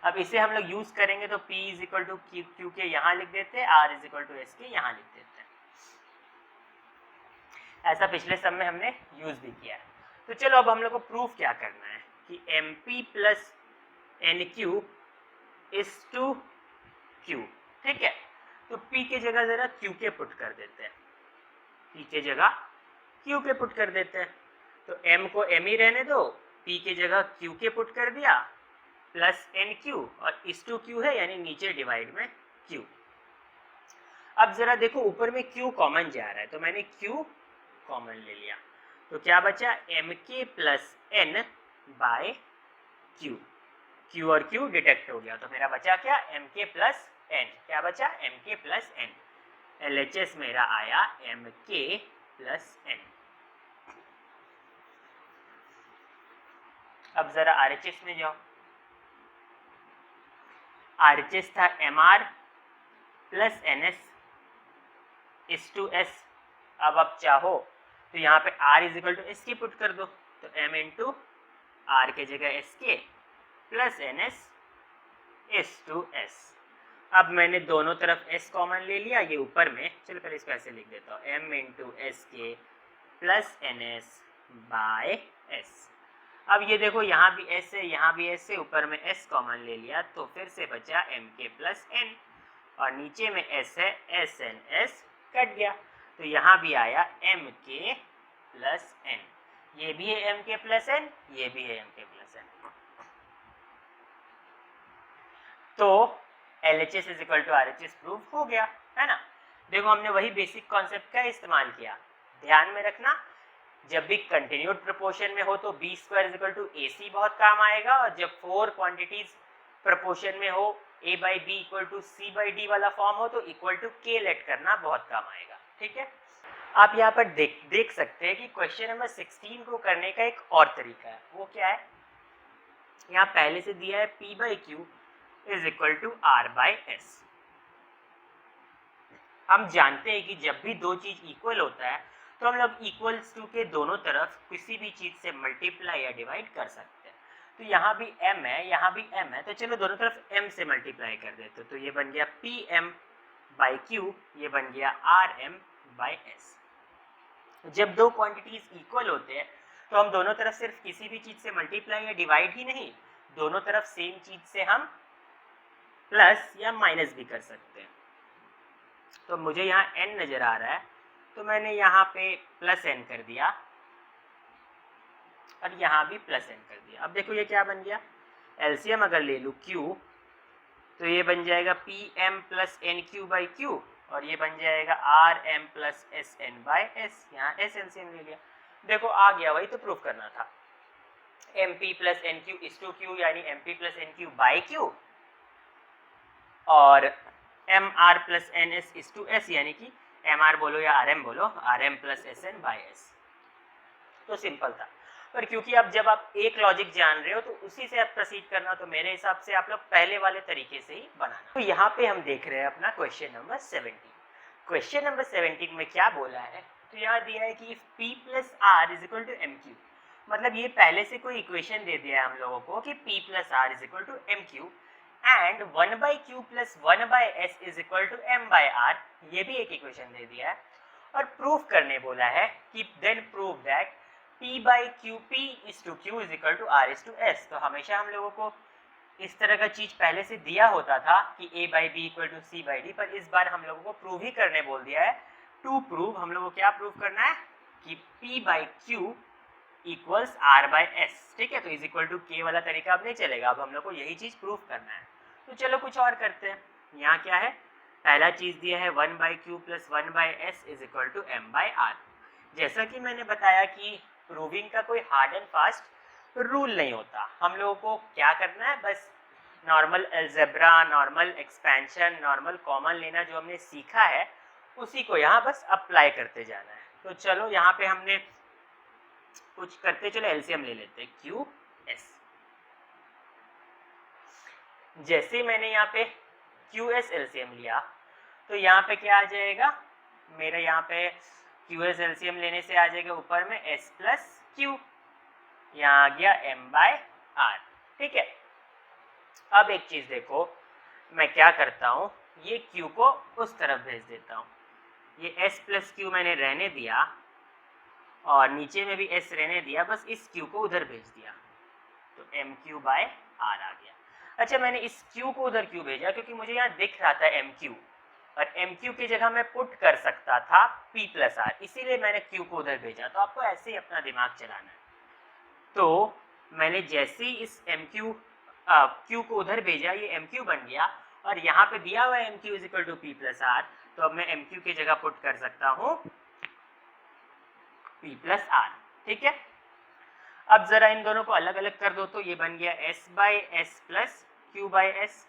अब इसे हम लोग यूज करेंगे तो p is equal to q के यहाँ लिख देते हैं, r is equal to s के यहाँ लिख देते हैं। ऐसा पिछले सब में हमने यूज भी किया है। तो चलो अब हम लोग को प्रूफ क्या करना है कि mp plus nq is to q। ठीक है, तो p के जगह जरा q के पुट कर देते हैं, p के जगह q के पुट कर देते हैं। तो m को m ही रहने दो, p के जगह q के पुट कर दिया प्लस nq, और इस टू q है यानी नीचे डिवाइड में Q। अब जरा देखो ऊपर में Q कॉमन जा रहा है, तो मैंने Q कॉमन ले लिया, तो क्या बचा Mk plus N by Q। Q और Q डिटेक्ट हो गया, तो मेरा बचा क्या Mk प्लस N। क्या बचा Mk प्लस N। LHS मेरा आया Mk प्लस N। अब जरा RHS में जाओ। RHS था Mr plus NS is to S। अब आप चाहो तो यहाँ पे R is equal to s के पुट कर दो, तो M इंटू आर के जगह एस के plus NS is to S। अब मैंने दोनों तरफ S कॉमन ले लिया, ये ऊपर में, चलो पहले इसको ऐसे लिख देता हूँ, M इंटू एस के प्लस NS बाय S। अब ये देखो यहाँ भी S है, यहाँ भी S है, ऊपर में S कॉमन ले लिया, तो फिर से बचा Mk प्लस N, और नीचे में S है, SNS कट गया, तो यहाँ भी आया Mk प्लस N। ये भी है Mk प्लस N, ये भी है Mk प्लस N। तो LHS is equal to RHS prove हो गया, है ना। देखो हमने वही बेसिक कॉन्सेप्ट का इस्तेमाल किया। ध्यान में रखना, जब भी कंटिन्यूड प्रोपोर्शन में हो तो b square is equal to ए सी बहुत काम आएगा, और जब 4 क्वांटिटीज प्रोपोर्शन में हो a by B equal to c by d वाला फॉर्म हो तो इक्वल टू के लेट करना बहुत काम आएगा। ठीक है, आप यहाँ पर देख सकते हैं कि क्वेश्चन नंबर 16 को करने का एक और तरीका है। वो क्या है, यहाँ पहले से दिया है p by q is equal to r by s. हम जानते हैं कि जब भी दो चीज इक्वल होता है तो हम लोग इक्वल्स टू के दोनों तरफ किसी भी चीज से मल्टीप्लाई या डिवाइड कर सकते हैं। तो यहाँ भी m है, यहाँ भी m है, तो चलो दोनों तरफ m से मल्टीप्लाई कर देते, तो ये बन गया pm बाई q, ये बन गया rm बाई s। जब दो क्वांटिटीज इक्वल होते हैं तो हम दोनों तरफ सिर्फ किसी भी चीज से मल्टीप्लाई या डिवाइड ही नहीं, दोनों तरफ सेम चीज से हम प्लस या माइनस भी कर सकते हैं। तो मुझे यहाँ n नजर आ रहा है, तो मैंने यहाँ पे प्लस n कर दिया और यहाँ भी प्लस n कर दिया। अब देखो ये क्या बन गया, एलसीएम अगर ले लूँ q, तो ये बन जाएगा p m plus n q by q, और ये बन जाएगा r m plus s n by s. यहाँ एस एलसीएम ले लिया, देखो आ गया, वही तो प्रूफ करना था। M p plus n q is to q, यानी m p plus n q by q, और m r plus n s is to s, यानी कि एम आर बोलो या आर एम बोलो, r m plus s n by s. तो simple था, पर क्योंकि अब जब आप एक लॉजिक जान रहे हो तो उसी से आप प्रोसीड करना, तो मेरे हिसाब से आप लोग पहले वाले तरीके से ही बनाना। तो यहाँ पे हम देख रहे हैं अपना क्वेश्चन नंबर 17। क्वेश्चन नंबर 17 में क्या बोला है, तो यहाँ दिया है कि p plus r is equal to m q, मतलब ये पहले से कोई इक्वेशन दे दिया है हम लोगों को कि p plus r is equal to m q and 1 by q plus 1 by s is equal to m by r, ये भी एक इक्वेशन दे दिया है। और प्रूफ करने बोला है कि then prove that p by q p is to q is equal to r is to s. तो हमेशा हम लोगों को इस तरह का चीज पहले से दिया होता था कि a by B equal to c by d, पर इस बार हम लोगों को प्रूव ही करने बोल दिया है। टू प्रूव हम लोगों को क्या प्रूव करना है कि p by q equals r by s. ठीक है, तो इज इक्वल टू के वाला तरीका अब नहीं चलेगा, अब हम लोग को यही चीज प्रूव करना है। तो चलो कुछ और करते हैं। यहाँ क्या है, पहला चीज दिया है 1 by q plus 1 by s is equal to m by r. जैसा कि मैंने बताया कि प्रूविंग का कोई हार्ड एंड फास्ट रूल नहीं होता, हम लोगों को क्या करना है, बस normal algebra, normal expansion, normal common लेना जो हमने सीखा है उसी को यहाँ बस अप्लाई करते जाना है। तो चलो यहाँ पे हमने कुछ करते, चलो एलसीएम ले लेते हैं क्यू एस। जैसे मैंने यहाँ पे क्यू एस एलसीएम लिया तो यहाँ पे क्या आ जाएगा, मेरा यहाँ पे क्यू एस एलसीएम लेने से आ जाएगा ऊपर में एस प्लस क्यू, यहाँ आ गया एम बाय आर। ठीक है, अब एक चीज देखो, मैं क्या करता हूँ, ये क्यू को उस तरफ भेज देता हूँ, ये एस प्लस क्यू मैंने रहने दिया और नीचे में भी एस रहने दिया, बस इस क्यू को उधर भेज दिया, तो एम क्यू बाय आर आ गया। अच्छा, मैंने इस क्यू को उधर क्यों भेजा, क्योंकि मुझे यहाँ दिख रहा था एम क्यू, और एम क्यू की जगह मैं पुट कर सकता था पी प्लस आर, इसीलिए मैंने क्यू को उधर भेजा। तो आपको ऐसे ही अपना दिमाग चलाना है। तो मैंने जैसे ही इस एम क्यू को उधर भेजा, ये एम क्यू बन गया, और यहाँ पे दिया हुआ है m q is equal to p plus r, तो अब मैं एम क्यू की जगह पुट कर सकता हूँ पी प्लस आर। ठीक है, अब जरा इन दोनों को अलग अलग कर दो, तो ये बन गया s by s plus q by s,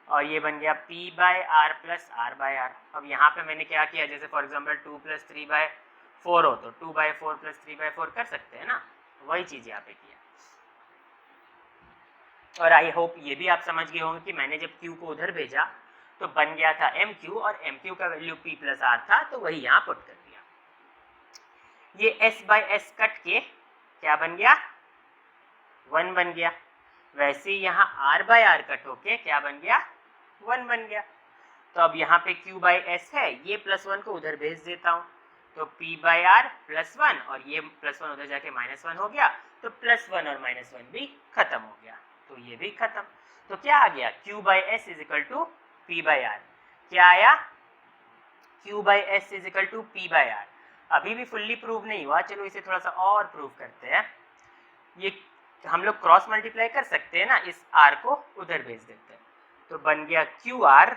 और ये बन गया p by r plus r by r. अब यहाँ पे मैंने क्या किया, जैसे फॉर एग्जांपल 2 प्लस 3 बाय 4 हो तो 2 बाय 4 प्लस 3 बाय 4 कर सकते हैं ना, वही चीज़ यहाँ पे किया। और आई होप ये भी आप समझ गए होंगे कि मैंने जब Q को उधर भेजा तो बन गया था एम क्यू, और एम क्यू का वैल्यू पी प्लस आर था, तो वही यहाँ पुट कर दिया। ये s बाय एस कट के क्या बन गया, 1 बन गया। वैसे ही यहाँ r बाय आर कट होके क्या बन गया, 1 बन गया। तो अब यहाँ पे q बाई एस है, ये प्लस 1 को उधर भेज देता हूँ, तो p बाई आर प्लस 1, और ये प्लस 1 उधर जाके माइनस 1 हो गया, तो प्लस 1 और माइनस 1 भी खत्म हो गया, तो ये भी खत्म। तो क्या आ गया, q by s is equal to p by r. क्या आया, q by s is equal to p by r. अभी भी फुल्ली प्रूव नहीं हुआ, चलो इसे थोड़ा सा और प्रूव करते हैं। ये हम लोग क्रॉस मल्टीप्लाई कर सकते हैं ना, इस r को उधर भेज देते हैं, तो बन गया q r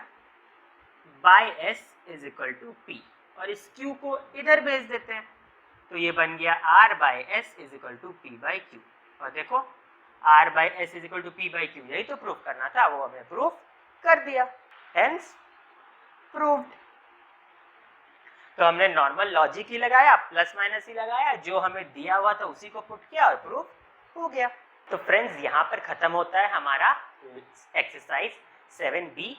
by s is equal to p, और इस q को इधर भेज देते हैं, तो ये बन गया r by s is equal to p by q. और देखो r by s is equal to p by q, यही तो प्रूफ करना था, वो हमने प्रूफ कर दिया, हेंस प्रूव्ड। तो हमने नॉर्मल लॉजिक ही लगाया, प्लस माइनस ही लगाया, जो हमें दिया हुआ था उसी को पुट किया और प्रूफ हो गया। तो फ्रेंड्स यहाँ पर खत्म होता है हमारा एक्सरसाइज 7B।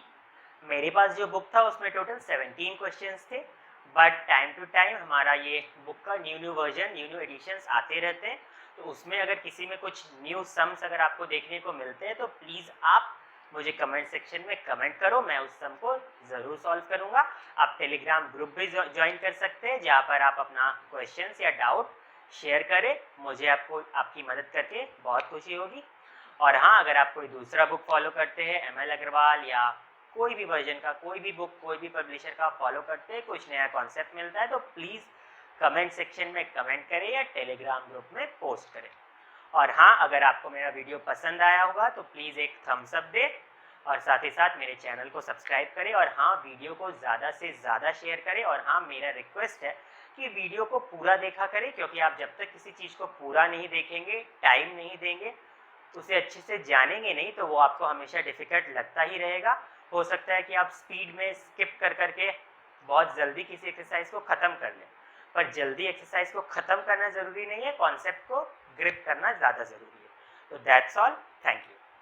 मेरे पास जो बुक था उसमें टोटल 17 क्वेश्चंस थे, बट टाइम टू टाइम हमारा ये बुक का न्यू वर्जन, न्यू एडिशंस आते रहते हैं, तो उसमें अगर किसी में कुछ न्यू सम्स अगर आपको देखने को मिलते हैं तो प्लीज़ आप मुझे कमेंट सेक्शन में कमेंट करो, मैं उस सम को ज़रूर सॉल्व करूँगा। आप टेलीग्राम ग्रुप भी ज्वाइन कर सकते हैं, जहाँ पर आप अपना क्वेश्चंस या डाउट शेयर करें, मुझे आपकी मदद करके बहुत खुशी होगी। और हाँ, अगर आप कोई दूसरा बुक फॉलो करते हैं, ML अग्रवाल या कोई भी वर्जन का, कोई भी बुक, कोई भी पब्लिशर का फॉलो करते हैं, कुछ नया कॉन्सेप्ट मिलता है, तो प्लीज़ कमेंट सेक्शन में कमेंट करें या टेलीग्राम ग्रुप में पोस्ट करें। और हाँ, अगर आपको मेरा वीडियो पसंद आया होगा तो प्लीज़ एक थम्स अप दे, और साथ ही साथ मेरे चैनल को सब्सक्राइब करें, और हाँ, वीडियो को ज़्यादा से ज़्यादा शेयर करें। और हाँ, मेरा रिक्वेस्ट है कि वीडियो को पूरा देखा करें, क्योंकि आप जब तक किसी चीज़ को पूरा नहीं देखेंगे, टाइम नहीं देंगे, उसे अच्छे से जानेंगे नहीं, तो वो आपको हमेशा डिफ़िकल्ट लगता ही रहेगा। हो सकता है कि आप स्पीड में स्किप कर करके बहुत जल्दी किसी एक्सरसाइज को ख़त्म कर लें, पर जल्दी एक्सरसाइज को ख़त्म करना ज़रूरी नहीं है, कॉन्सेप्ट को ग्रिप करना ज़्यादा ज़रूरी है। तो दैट्स ऑल, थैंक यू।